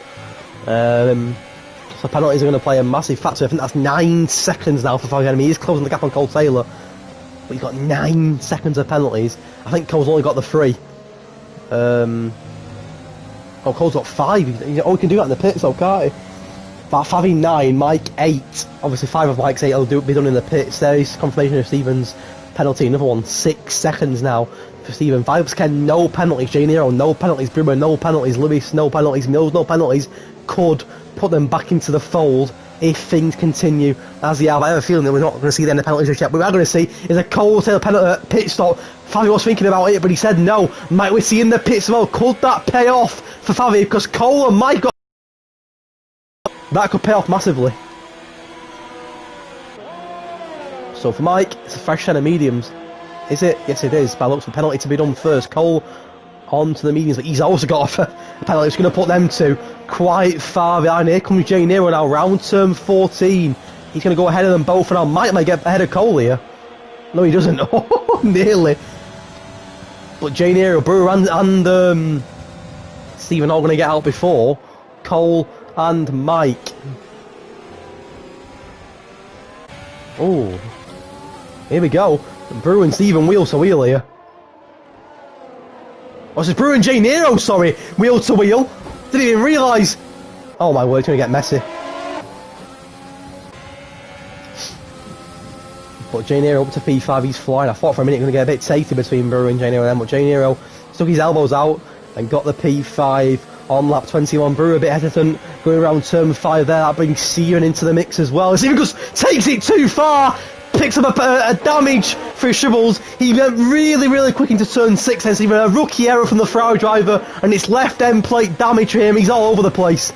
So penalties are going to play a massive factor. I think that's 9 seconds now for Favi. I mean, he's closing the gap on Cole Taylor. But he's got 9 seconds of penalties. I think Cole's only got the 3. Oh, Cole's got 5. He can do that in the pits though, can't he? But Favi 9, Mike 8. Obviously 5 of Mike's 8 will be done in the pits. There is confirmation of Stephen's penalty. Another one, 6 seconds now for Stephen. Vibes Ken, no penalties. Jane Hero, no penalties. Brewer, no penalties. Lewis, no penalties. Mills, no penalties. Could put them back into the fold if things continue as they have. I have a feeling that we're not going to see the end of penalties just yet. But we are going to see is a Cole Taylor penalty pit stop. Favi was thinking about it, but he said no. Might we see in the pits as well? Could that pay off for Favi? Because Cole and Mike got that could pay off massively. So for Mike, it's a fresh set of mediums. Is it? Yes, it is. By looks for penalty to be done first. Cole on to the mediums, but he's also got a penalty. It's going to put them two quite far behind. Here comes Jay Nero now, round turn 14. He's going to go ahead of them both, and now Mike might get ahead of Cole here. No, he doesn't. Oh, nearly. But Jay Nero, Brewer, and Stephen are going to get out before Cole and Mike. Oh, here we go. Brewer and Stephen wheel to wheel here. Oh, this is Brewer and Jay Nero, sorry. Wheel to wheel. Didn't even realise. Oh my word, it's going to get messy. But Jay Nero up to P5, he's flying. I thought for a minute going to get a bit tasty between Brewer and Jay Nero then, but Jay Nero stuck his elbows out and got the P5 on lap 21. Brewer a bit hesitant, going around turn 5 there. That brings Steven into the mix as well. Steven takes it too far, picks up a damage for his shrivels. He went really quick into turn 6 and Steven, a rookie error from the Ferrari driver, and it's left end plate damage for him. He's all over the place.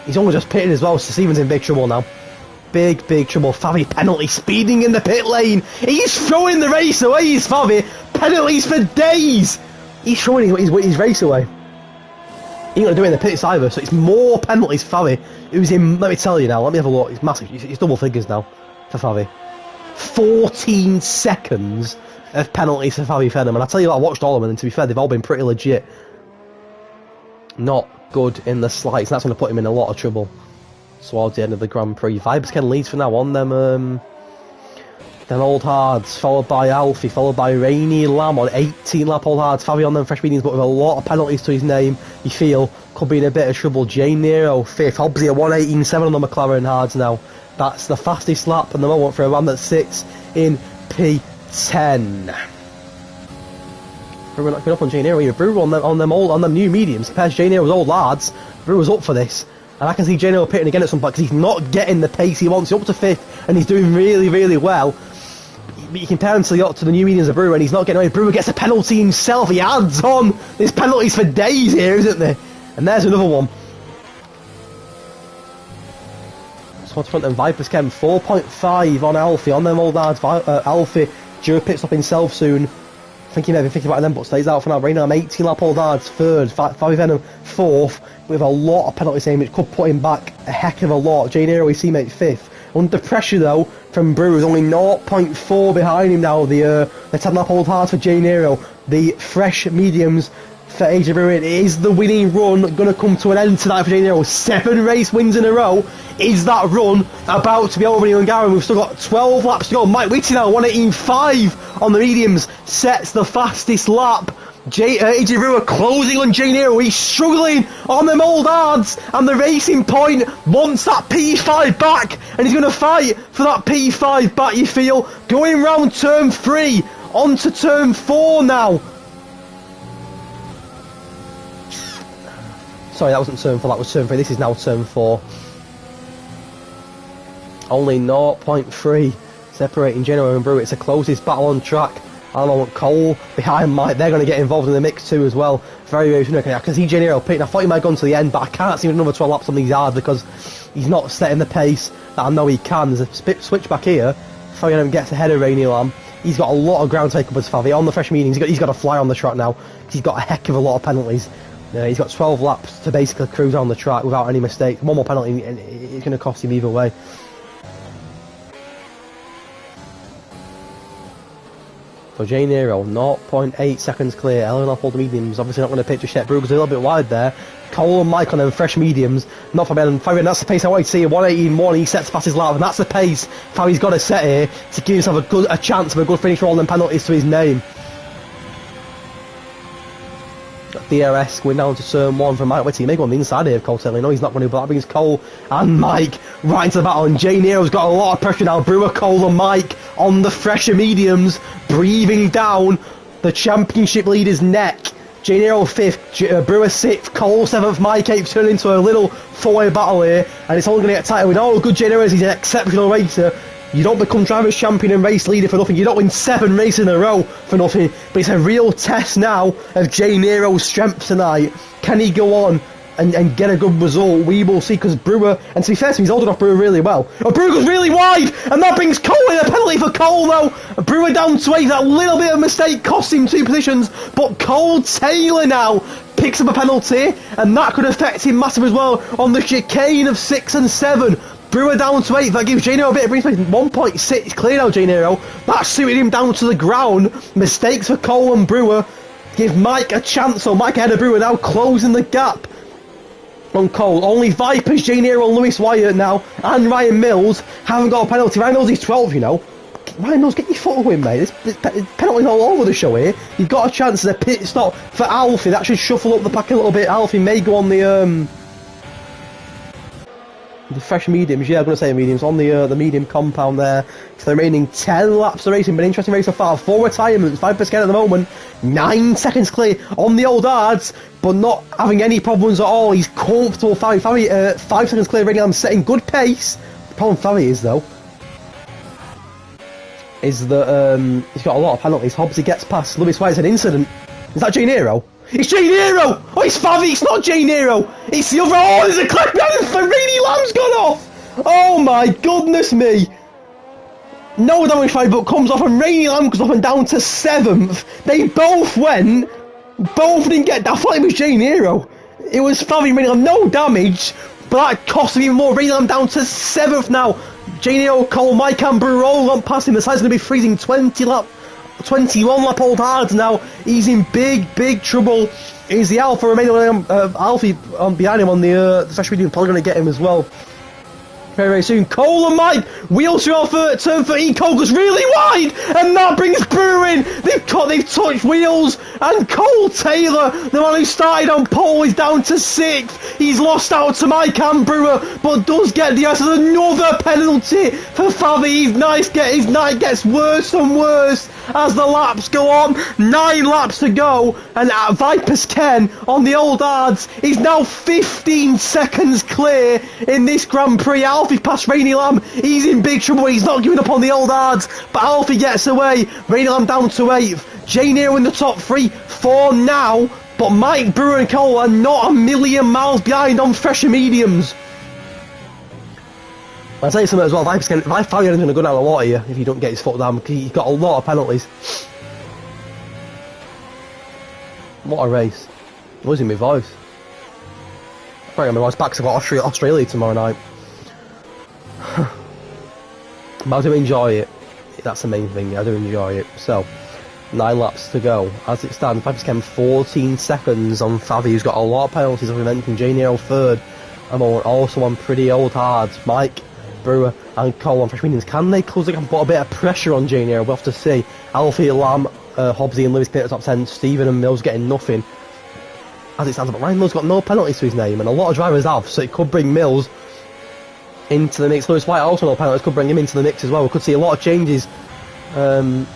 He's only just pitted as well, so Steven's in big trouble now. Big trouble. Favi penalty, speeding in the pit lane. He's throwing the race away, he's Favi. Penalties for days. He's throwing his race away. He ain't going to do it in the pits either, so it's more penalties for Favi, who's in, let me tell you now, let me have a look, it's massive, it's double figures now for Favi. 14 seconds of penalties for Favi Fenham, and I tell you what, I watched all of them, and to be fair, they've all been pretty legit. Not good in the slightest, and that's going to put him in a lot of trouble towards the end of the Grand Prix. Vibes can lead for now on them old hards, followed by Alfie, followed by Rainy Lamb on 18 lap old hards. Favi on them fresh mediums, but with a lot of penalties to his name, you feel could be in a bit of trouble. Jay Nero 5th, Hobbsy at 1:18.7 on the McLaren hards now. That's the fastest lap at the moment for a man that sits in P10. Brewer not going up on Jay Nero either. Brewer on them new mediums compared to Jay Nero's old lads. Brewer's up for this. And I can see Jay Nero pitting again at some point because he's not getting the pace he wants. He's up to 5th and he's doing really well. But you compare him to the new mediums of Brewer, and he's not getting away. Brewer gets a penalty himself. He adds on. There's penalties for days here, isn't there? And there's another one. So front and Vipers came 4.5 on Alfie, on them old lads. Alfie, Joe pits up himself soon. I think he may be thinking about them, but stays out for now. Raynham 18 lap old lads, third. Fabi Venom, fourth, with a lot of penalties in, which could put him back a heck of a lot. Jane Aero, his teammate, fifth. Under pressure though, from Brewers, only 0.4 behind him now. The 10 lap old lads for Jane Aero. The fresh mediums for AJ Brewer. It is the winning run going to come to an end tonight for Jane Aero. 7 race wins in a row. Is that run about to be over in Hungary? We've still got 12 laps to go. Mike Whitty now, 1:18.5 on the mediums, sets the fastest lap. AJ Brewer closing on Jane Aero. He's struggling on them old hards, and the Racing Point wants that P5 back, and he's going to fight for that P5 back, you feel. Going round turn 3, on to turn 4 now. Sorry, that wasn't turn 4, that was turn 3. This is now turn 4. Only 0.3 separating Genoa and Brew. It's the closest battle on track. I want Cole behind Mike. They're going to get involved in the mix too as well. Very, very soon. I can see Gennaro pitting. I thought he might have gone to the end, but I can't see another 12 laps on these yards because he's not setting the pace that I know he can. There's a switch back here. Fabian gets ahead of Rainy Lamb. He's got a lot of ground to take up as Favi on the fresh meetings. He's got to fly on the track now. He's got a heck of a lot of penalties. He's got 12 laps to basically cruise on the track without any mistakes. One more penalty and it's going to cost him either way. So Jane Aero, 0.8 seconds clear. Eleanor pulled the mediums, obviously not going to pitch a yet. Brugger's a little bit wide there. Cole and Mike on them fresh mediums. Not Fabian. Fabian, that's the pace I want to see. 1:18.1, he sets past his lap, and that's the pace Fabi's got to set here to give himself a chance of a good finish for all them penalties to his name. DRS going down to turn 1 from Mike Whitty. He may go on the inside here of Cole Taylor. No, he's not going to, but that brings Cole and Mike right into the battle. And Jane Aero's got a lot of pressure now. Brewer, Cole and Mike on the fresher mediums, breathing down the championship leader's neck. Jane Aero 5th, Brewer 6th, Cole 7th, Mike 8th, turning into a little four-way battle here. And it's all going to get tighter. We know how good Jane Aero is. He's an exceptional racer. You don't become Drivers' Champion and race leader for nothing. You don't win 7 races in a row for nothing. But it's a real test now of Jane Aero's strength tonight. Can he go on and get a good result? We will see, because Brewer, and to be fair to him, he's holding off Brewer really well. Oh, Brewer goes really wide, and that brings Cole in. A penalty for Cole though. Brewer down to 8. That little bit of mistake cost him 2 positions. But Cole Taylor now picks up a penalty, and that could affect him massive as well on the chicane of 6 and 7. Brewer down to 8, that gives Jane Aero a bit of breathing space. 1.6 clear now, Jane Aero. That suited him down to the ground. Mistakes for Cole and Brewer. Give Mike a chance, so Mike ahead of Brewer now, closing the gap on Cole. Only Vipers, Jane Aero and Lewis Wyatt now, and Ryan Mills haven't got a penalty. Ryan Mills is 12, you know. Ryan Mills, get your foot away, mate. There's penalties all over the show here. You've got a chance of a pit stop for Alfie. That should shuffle up the pack a little bit. Alfie may go on the fresh mediums, yeah, I'm going to say mediums, on the medium compound there. For the remaining 10 laps of racing. Been an interesting race so far. 4 retirements, 5% at the moment. 9 seconds clear on the old hards, but not having any problems at all. He's comfortable. Fabi 5 seconds clear, Rainham setting good pace. The problem Fabi is, though, is that he's got a lot of penalties. Hobbsy gets past Lewis White's an incident. Is that Jane Aero? It's Jane Aero! Oh, it's Favi, it's not Jane Aero! It's the other. Oh, there's a clip down and Farini Lamb's gone off! Oh my goodness me! No damage 5, but comes off, and Rainy Lamb comes off and down to 7th. They both went, both didn't get. I thought it was Jane Aero. It was Favi and Rainy Lamb, no damage, but that cost him even more. Rainy Lamb down to 7th now. Jane Aero, Cole, Mike and Brewer all on past him. The side's going to be freezing 21 lap old hard now. He's in big trouble. Is the Alpha remaining Alfie behind him on the fresh medium, probably going to get him as well very soon. Cole and Mike wheels through off turn 13. Cole goes really wide, and that brings Brewer in. They've touched wheels, and Cole Taylor, the man who started on pole, is down to 6th. He's lost out to Mike and Brewer, but does get the answer. Another penalty for Favi. His night gets worse and worse as the laps go on. 9 laps to go, and Vipers Ken on the old hards is now 15 seconds clear in this Grand Prix. Alfie past Rainy Lamb. He's in big trouble. He's not giving up on the old hards. But Alfie gets away. Rainy Lamb down to 8th. Jay Nero in the top 3 for now. But Mike, Brewer and Cole are not a million miles behind on fresher mediums. I'll tell you something as well. Viper's going to go down a lot here if he don't get his foot down. Because he's got a lot of penalties. What a race. I'm losing my voice. I'm probably my voice back to Australia tomorrow night. But I do enjoy it. That's the main thing. I do enjoy it. So, 9 laps to go. As it stands, Viper's came 14 seconds on Favi, who's got a lot of penalties, as we mentioned. Jay Nero 3rd. I'm also on pretty old hards. Mike, Brewer and Cole on fresh mediums. Can they close the gap and put a bit of pressure on Jay Nero? We'll have to see. Alfie, Lamb, Hobbsy and Lewis clear at the top 10. Stephen and Mills getting nothing. As it stands, but Ryan Mills got no penalties to his name, and a lot of drivers have, so it could bring Mills into the mix. Lewis White also no penalties, could bring him into the mix as well. We could see a lot of changes. So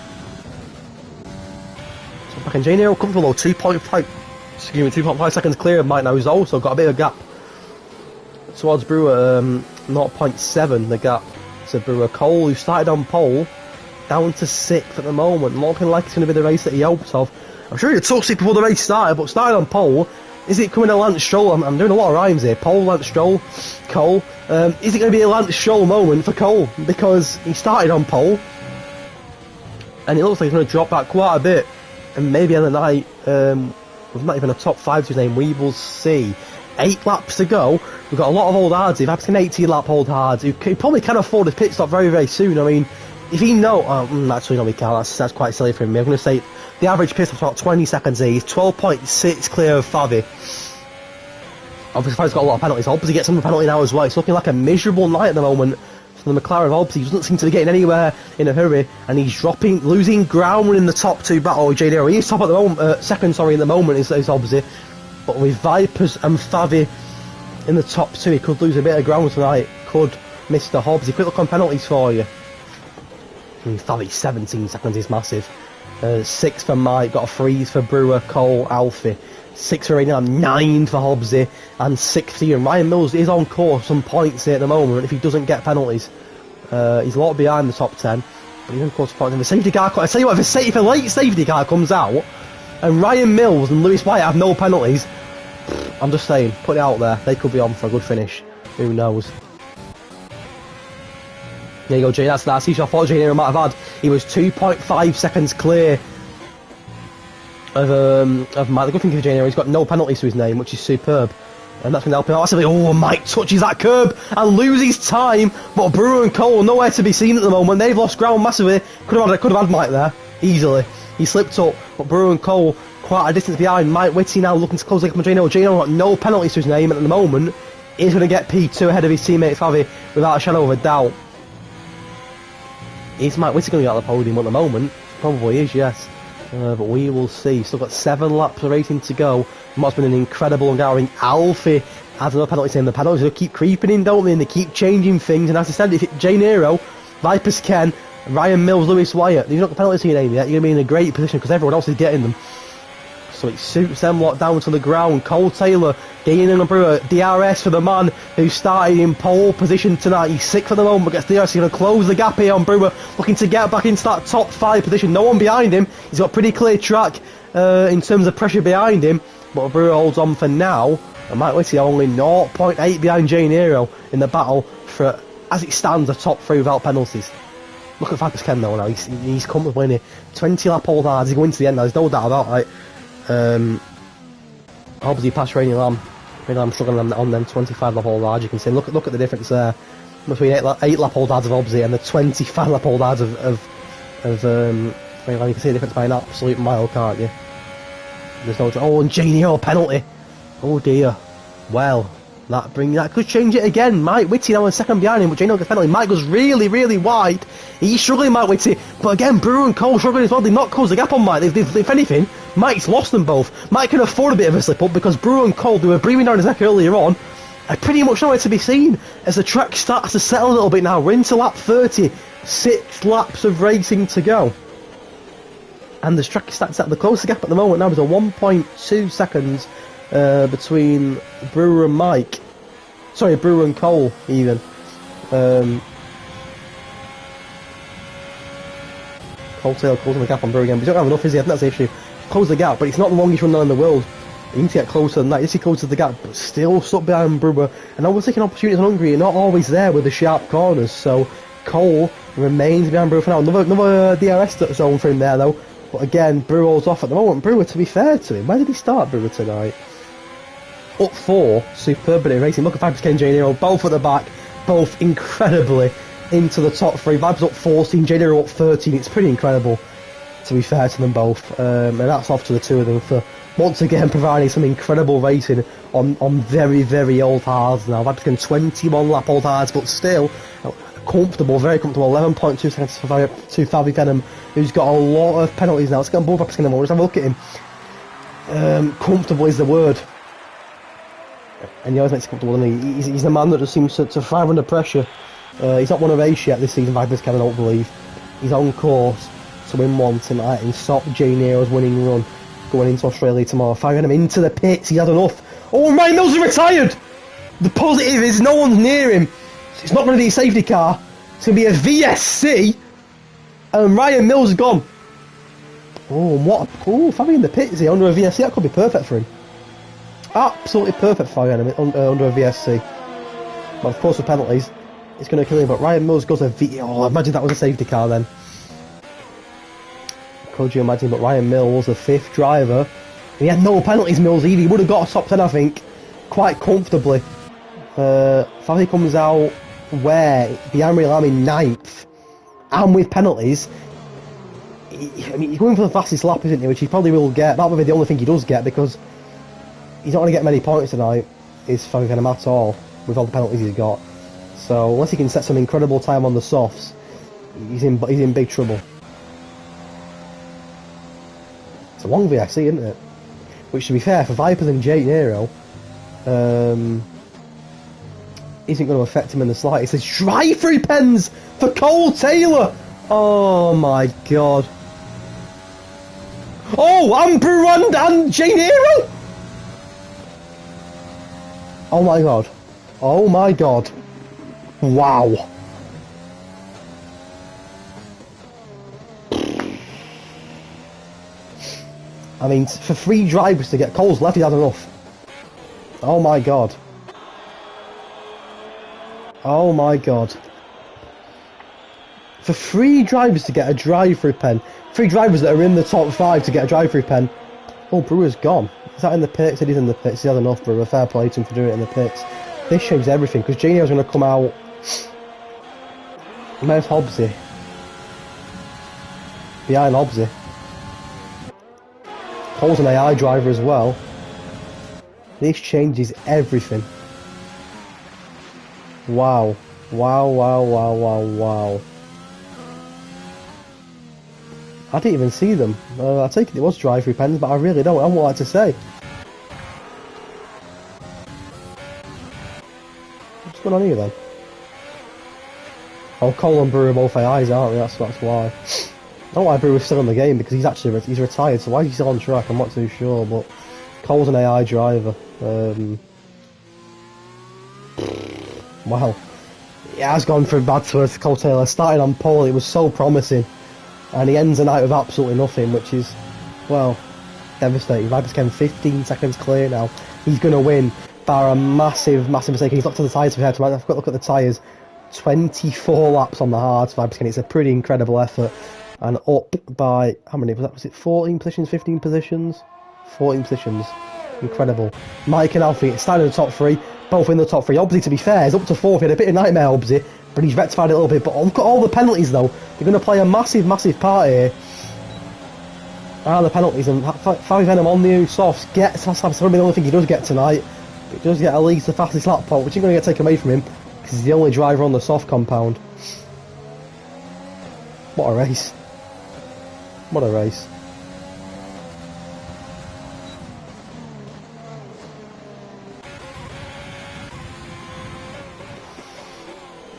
back in Jay Nero comfortable, 2.5 seconds clear of Mike now, who's also got a bit of a gap towards Brewer, 0.7 the gap to Brewer. Cole, who started on pole, down to 6th at the moment, looking like it's going to be the race that he hoped of. I'm sure he took 6 before the race started, but started on pole. Is it coming to Lance Stroll? I'm doing a lot of rhymes here. Pole, Lance Stroll, Cole. Is it going to be a Lance Stroll moment for Cole? Because he started on pole, and it looks like he's going to drop back quite a bit. And maybe on the night, with not even a top 5 to his name, we will see. 8 laps to go. We've got a lot of old hards. If I've seen 18 lap old hards, who probably can afford his pit stop very, very soon. I mean, if he actually no, he can't. That's quite silly for him. I'm going to say the average pit stop's about 20 seconds here. He's 12.6 clear of Favi. Obviously, Favi's got a lot of penalties. Obviously, he gets some penalty now as well. It's looking like a miserable night at the moment for the McLaren. Obviously, he doesn't seem to be getting anywhere in a hurry, and he's losing ground in the top 2 battle. Jay Nero, he's top at the moment, second, sorry, in the moment is obviously. But with Vipers and Favi in the top 2, he could lose a bit of ground tonight. Could Mr. Hobbs. Quick look on penalties for you. Favi, 17 seconds is massive. 6 for Mike, got a freeze for Brewer, Cole, Alfie. 6 for Rainier, 9 for Hobbsy, and 6 for Ian. Ryan Mills is on course, some points here at the moment if he doesn't get penalties. He's a lot behind the top 10, but he's on course for points. If a safety car, I tell you what, if a late safety car comes out, and Ryan Mills and Lewis White have no penalties, I'm just saying, put it out there, they could be on for a good finish. Who knows? There you go, Jay, that's that. I thought Jay Nero might have had. He was 2.5 seconds clear of Mike. The good thing for Jay Nero, he's got no penalties to his name, which is superb. And that's going to help him out massively. Oh, Mike touches that curb and loses time, but Brewer and Cole are nowhere to be seen at the moment. They've lost ground massively. Could have had Mike there, easily. He slipped up, but Brewer and Cole quite a distance behind. Mike Whitty now looking to close the gap on Jay Nero. Jay Nero got no penalties to his name, and at the moment, he's going to get P2 ahead of his teammate Favi without a shadow of a doubt. Is Mike Whitty going to get out of the podium at the moment? Probably is, yes. But we will see. Still got 7 laps of racing to go. What's been an incredible and garring. Alfie has another penalty in. The penalties will keep creeping in, don't they? And they keep changing things. And as I said, if Jay Nero, Vipers Ken, Ryan Mills, Lewis Wyatt, you've not got penalties to your name yet, you're going to be in a great position because everyone else is getting them. So it suits them lot down to the ground. Cole Taylor gaining a Brewer. DRS for the man who started in pole position tonight. He's 6th at the moment, but gets DRS. He's going to close the gap here on Brewer, looking to get back into that top 5 position. No one behind him. He's got pretty clear track in terms of pressure behind him, but Brewer holds on for now. And Mike Whitty only 0.8 behind Jay Nero in the battle for, as it stands, the top 3 without penalties. Look at Vipers Ken though now. He's comfortable in here. 20 lap old hards. He's going to the end now. There's no doubt about it. Obviously past Rainy Lamb. Rainy Lamb struggling on them 25 lap old hards. You can see, look at the difference there between 8 lap old hards of Obsy and the 25 lap old hards of Rainy Lamb. You can see the difference by an absolute mile, can't you? There's no. Oh, and Jay Nero penalty. Oh dear. Well, that could change it again. Mike Whitty now in second behind him, but Jay Nero gets penalty. Mike goes really, really wide. He's struggling, Mike Whitty, but again, Brewer and Cole struggling as well. They've not closed the gap on Mike. If anything, Mike's lost them both. Mike can afford a bit of a slip up because Brewer and Cole, who were breathing down his neck earlier on, are pretty much nowhere to be seen as the track starts to settle a little bit now. We're into lap 30, 6 laps of racing to go. And the track is starting to settle. The closer gap at the moment now is a 1.2 seconds between Brewer and Mike. Sorry, Brewer and Cole even. Coulthard closing the gap on Brewer again, but he don't have enough, is he? I think that's the issue. Close the gap, but it's not the longest run in the world. You need to get closer than that. Yes, he closes the gap, but still stuck behind Brewer. And always taking opportunities in Hungary, not always there with the sharp corners. So Cole remains behind Brewer for now. Another DRS zone for him there, though. But again, Brewer's off at the moment. Brewer, to be fair to him, where did he start, Brewer, tonight? Up 4, superbly racing. Look at Vipers, Ken, J Nero, both at the back, both incredibly into the top 3. Vipers up 14, J Nero up 13. It's pretty incredible, to be fair to them both. And that's off to the two of them for once again providing some incredible racing on very, very old hards now. Vipers can 21 lap old hards, but still comfortable, very comfortable. 11.2 seconds to Fabi Venom, who's got a lot of penalties now. Let's get on board Vipers. Let's have a look at him. Comfortable is the word. And he always makes it comfortable, and he's the man that just seems to thrive under pressure. He's not won a race yet this season, Vipers Kevin, I don't believe. He's on course to win one tonight and stop J Nero's winning run going into Australia tomorrow. Firing him into the pits, he had enough. Oh, Ryan Mills is retired! The positive is no one's near him. It's not going to be a safety car, it's going to be a VSC, and Ryan Mills is gone. Oh, and what? Oh, Fabi in the pits here under a VSC, that could be perfect for him. Absolutely perfect for him under a VSC. But of course with penalties, it's going to kill him. But Ryan Mills goes a V. Oh, imagine that was a safety car then. Could you imagine? But Ryan Mills, the 5th driver, he had no penalties, Mills either. He would have got a top 10, I think, quite comfortably. Fabi comes out where? Behind Lam in 9th. And with penalties, I mean, he's going for the fastest lap, isn't he? Which he probably will get. That will be the only thing he does get, because he's not going to get many points tonight, is Fabi Venom at all, with all the penalties he's got. So unless he can set some incredible time on the softs, he's in big trouble. It's a long VSC, isn't it? Which, to be fair, for Vipers and J Nero, isn't going to affect him in the slightest. It's drive-through pens for Cole Taylor! Oh my god. Oh, and Brewer and J Nero! Oh my god. Oh my god. Wow. I mean, for 3 drivers to get Cole's left, he had enough. Oh my god. Oh my god. For 3 drivers to get a drive-through pen, 3 drivers that are in the top 5 to get a drive-through pen. Oh, Brewer's gone. Is that in the pits? It is in the pits. He had enough, Brewer. Fair play to him for doing it in the pits. This changes everything, because Gino's going to come out. Where's Hobbsy? Behind Hobbsy. Cole's an AI driver as well. This changes everything. Wow. Wow, wow, wow, wow, wow. I didn't even see them. I take it was drive-through pens, but I really don't. I don't know what to say. What's going on here then? Oh, Cole and Brewer are both AIs, aren't they? That's why. I don't know why Brewer's still in the game, because he's retired, so why is he still on track? I'm not too sure, but Cole's an AI driver. Well, it has gone from bad to worse. Cole Taylor started on pole, it was so promising, and he ends the night with absolutely nothing, which is, well, devastating. Vipers came 15 seconds clear now. He's going to win by a massive, massive mistake. He's looked at the tyres for Hedge. I've got to look at the tyres. 24 laps on the hards. Vipers Ken. It's a pretty incredible effort, and up by how many was that? Was it 14 positions, 15 positions? 14 positions. Incredible. Mike and Alfie starting in the top 3, both in the top 3. Obviously, to be fair, he's up to 4th. He had a bit of nightmare, obviously, but he's rectified it a little bit. But look at all the penalties, though. They're going to play a massive, massive part here. The penalties, and Fabi Venom on the softs gets, that's probably the only thing he does get tonight. He does get at least the fastest lap point, which isn't going to get taken away from him, because he's the only driver on the soft compound. What a race. What a race.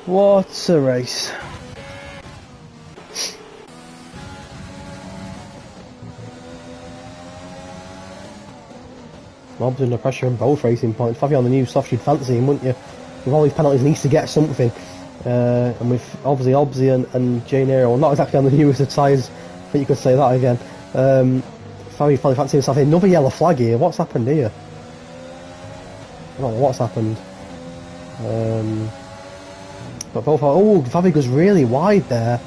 What a race. Rob's under pressure in both racing points. Fabi on the new soft, you'd fancy him, wouldn't you? With all these penalties, he needs to get something. And with obviously Obzi and Jane Aero, well, not exactly on the newest of tyres, but you could say that again. Fabi probably fancy himself here. Another yellow flag here. What's happened here? I don't know what's happened. But both are, Fabi goes really wide there.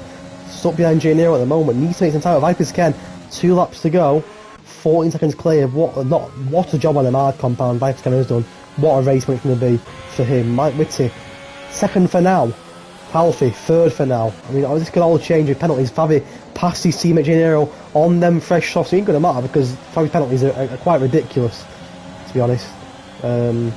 Stuck behind Jane Aero at the moment. Needs to make some time with Vipers Ken. 2 laps to go. 14 seconds clear. What a job on the hard compound Vipers Ken has done. What a race it's going to be for him. Mike Whitty, 2nd for now. Alfie, 3rd for now. I mean, this could all change with penalties. Fabi passed his teammate Jane Aero on them fresh softs. It ain't going to matter because Fabi's penalties are quite ridiculous, to be honest. 12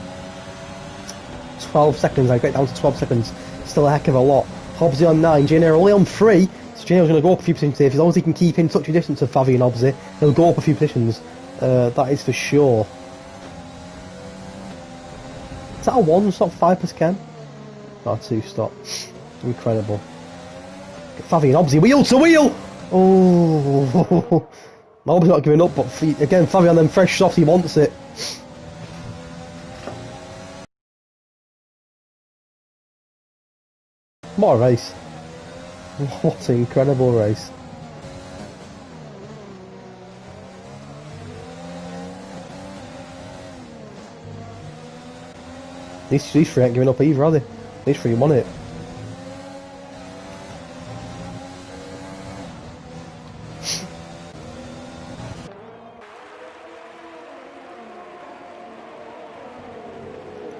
seconds, I get down to 12 seconds. Still a heck of a lot. Hobbsy on 9, Jane Aero only on 3. So Jane Aero's going to go up a few positions here. As long as he can keep in touch with distance of Fabi and Hobbsy, he'll go up a few positions. That is for sure. Is that a 1-stop 5%? Not a 2-stop. Incredible. Fabi and Hobbsy, wheel to wheel! Oh, Hobbsy's not giving up, but again, Fabi on them fresh softs, he wants it. What a race. What an incredible race. These 3 ain't giving up either, are they? These 3 won it.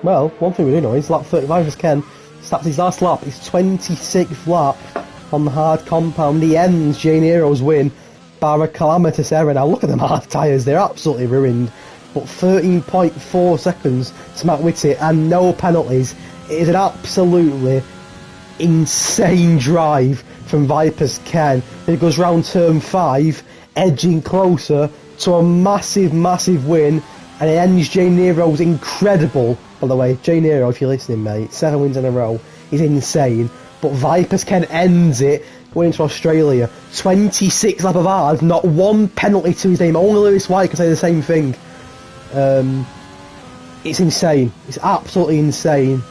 Well, one thing we do know is lap 35 is Ken. That's his last lap, his 26th lap on the hard compound. He ends Jane Aero's win by a calamitous error. Now look at them hard tyres, they're absolutely ruined. But 13.4 seconds to Matt Whitty and no penalties. It is an absolutely insane drive from Vipers Ken. It goes round turn 5, edging closer to a massive, massive win. And it ends Jane Aero's incredible, by the way, Jane Aero, if you're listening, mate, 7 wins in a row is insane. But Vipers Ken ends it going into Australia. 26 lap of hard, not 1 penalty to his name. Only Lewis White can say the same thing. It's insane. It's absolutely insane.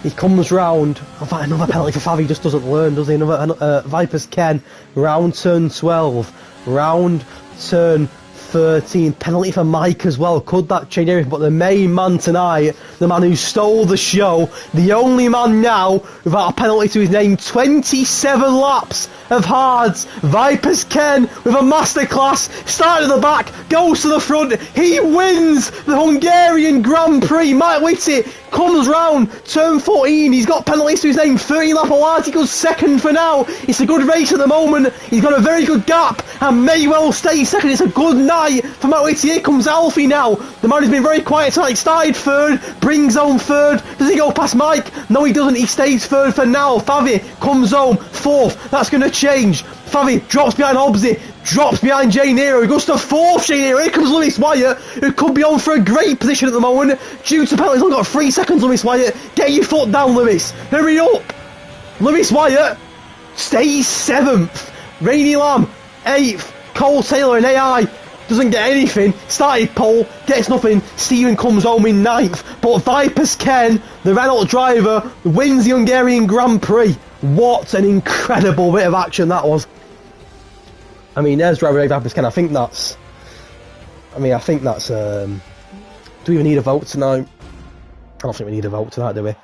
He comes round. In fact, another penalty for Favi. He just doesn't learn, does he? Another Vipers Ken. Round turn 12. Round turn 13. Penalty for Mike as well. Could that change everything? But the main man tonight, the man who stole the show, the only man now without a penalty to his name, 27 laps of hards. Vipers Ken with a masterclass. Started at the back, goes to the front. He wins the Hungarian Grand Prix. Mike Whitty comes round, turn 14. He's got penalties to his name. 30 lap of hards. He goes 2nd for now. It's a good race at the moment. He's got a very good gap and may well stay 2nd. It's a good night for Matt Whitty. Here comes Alfie now. The man who's been very quiet tonight. Started 3rd, brings home 3rd. Does he go past Mike? No, he doesn't. He stays 3rd for now. Favi comes home 4th. That's going to change. Favi drops behind Hobbsy, drops behind Jane Aero. He goes to 4th. Jane Aero. Here comes Lewis Wyatt, who could be on for a great position at the moment. Due to penalties, only got 3 seconds. Lewis Wyatt, get your foot down, Lewis. Hurry up. Lewis Wyatt stays 7th. Rainy Lamb 8th. Cole Taylor and AI doesn't get anything. Started pole, gets nothing. Stephen comes home in 9th. But Vipers Ken, the Renault driver, wins the Hungarian Grand Prix. What an incredible bit of action that was. I mean, there's driver Vipers Ken. I think that's. Do we even need a vote tonight? I don't think we need a vote tonight, do we?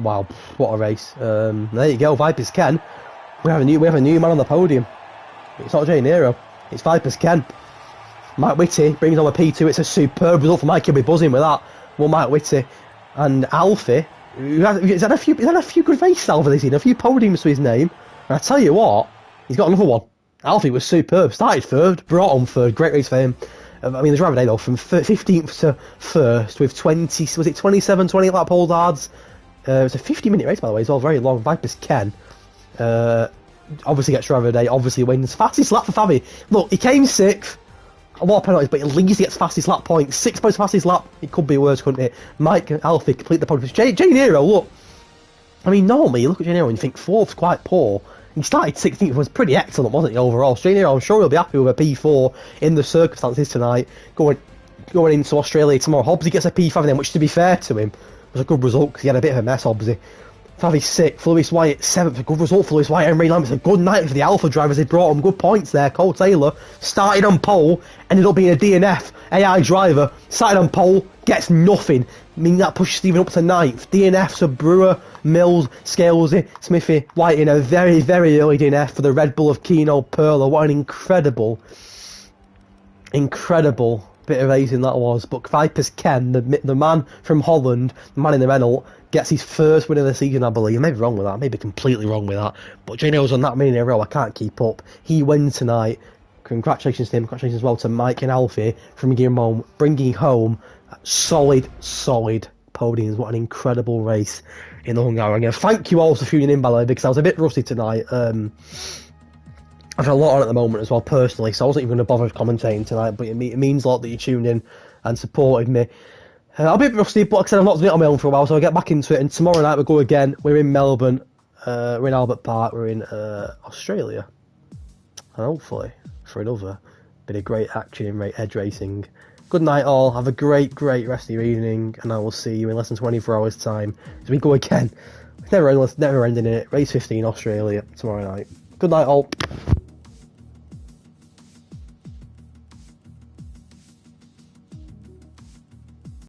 Wow, what a race. There you go, Vipers Ken. We have a new man on the podium. It's not Jane Aero, it's Vipers Ken. Mike Whitty brings on a P2. It's a superb result for Mike. He'll be buzzing with that. Well, Mike Whitty and Alfie. He's had a few good races over this season, a few podiums to his name. And I tell you what, he's got another one. Alfie was superb. Started 3rd, brought on 3rd. Great race for him. I mean, the driver day though, from 15th to 1st with 20 lap hold hards. It was a 50-minute race, by the way. It's all very long. Vipers Ken. Obviously gets driver of the day, obviously wins. Fastest lap for Favi. Look, he came 6th. A lot of penalties, but at least he gets fastest lap point. 6 points fastest lap. It could be worse, couldn't it? Mike and Alfie complete the podium. Jane Aero, look. I mean, normally you look at Jane Aero and you think 4th's quite poor. He started 16th, was pretty excellent, wasn't he, overall? So Jane Aero, I'm sure he'll be happy with a P4 in the circumstances tonight. Going into Australia tomorrow. Hobbsy gets a P5 then, which to be fair to him, was a good result because he had a bit of a mess, obviously. Favi 6th, Lewis White 7th, a good result for Lewis White and Ray Lambert. It's a good night for the Alpha drivers. They brought him good points there. Cole Taylor started on pole, ended up being a DNF AI driver, started on pole, gets nothing. I mean, that pushes Stephen up to 9th. DNFs of Brewer, Mills, Scalesy, Smithy, White in a very, very early DNF for the Red Bull of Keno Perla. What an incredible bit of racing that was. But Vipers Ken, the man from Holland, the man in the Renault, gets his first win of the season, I believe. I may be wrong with that, I may be completely wrong with that. But Jano's on that many in a row, I can't keep up. He wins tonight. Congratulations to him, congratulations as well to Mike and Alfie for bringing home solid podiums. What an incredible race in the Hungary. Again, thank you all for tuning in, by the way, because I was a bit rusty tonight. I've had a lot on at the moment as well, personally, so I wasn't even going to bother commentating tonight, but it means a lot that you tuned in and supported me. I'll be a bit rusty, but like I said, I've not done it on my own for a while, so I'll get back into it, and tomorrow night we'll go again. We're in Melbourne, we're in Albert Park, we're in Australia, and hopefully for another bit of great action in Hedge racing. Good night all, have a great rest of your evening, and I will see you in less than 24 hours time as we go again. It's never ending it. Race 15 Australia tomorrow night. Good night all.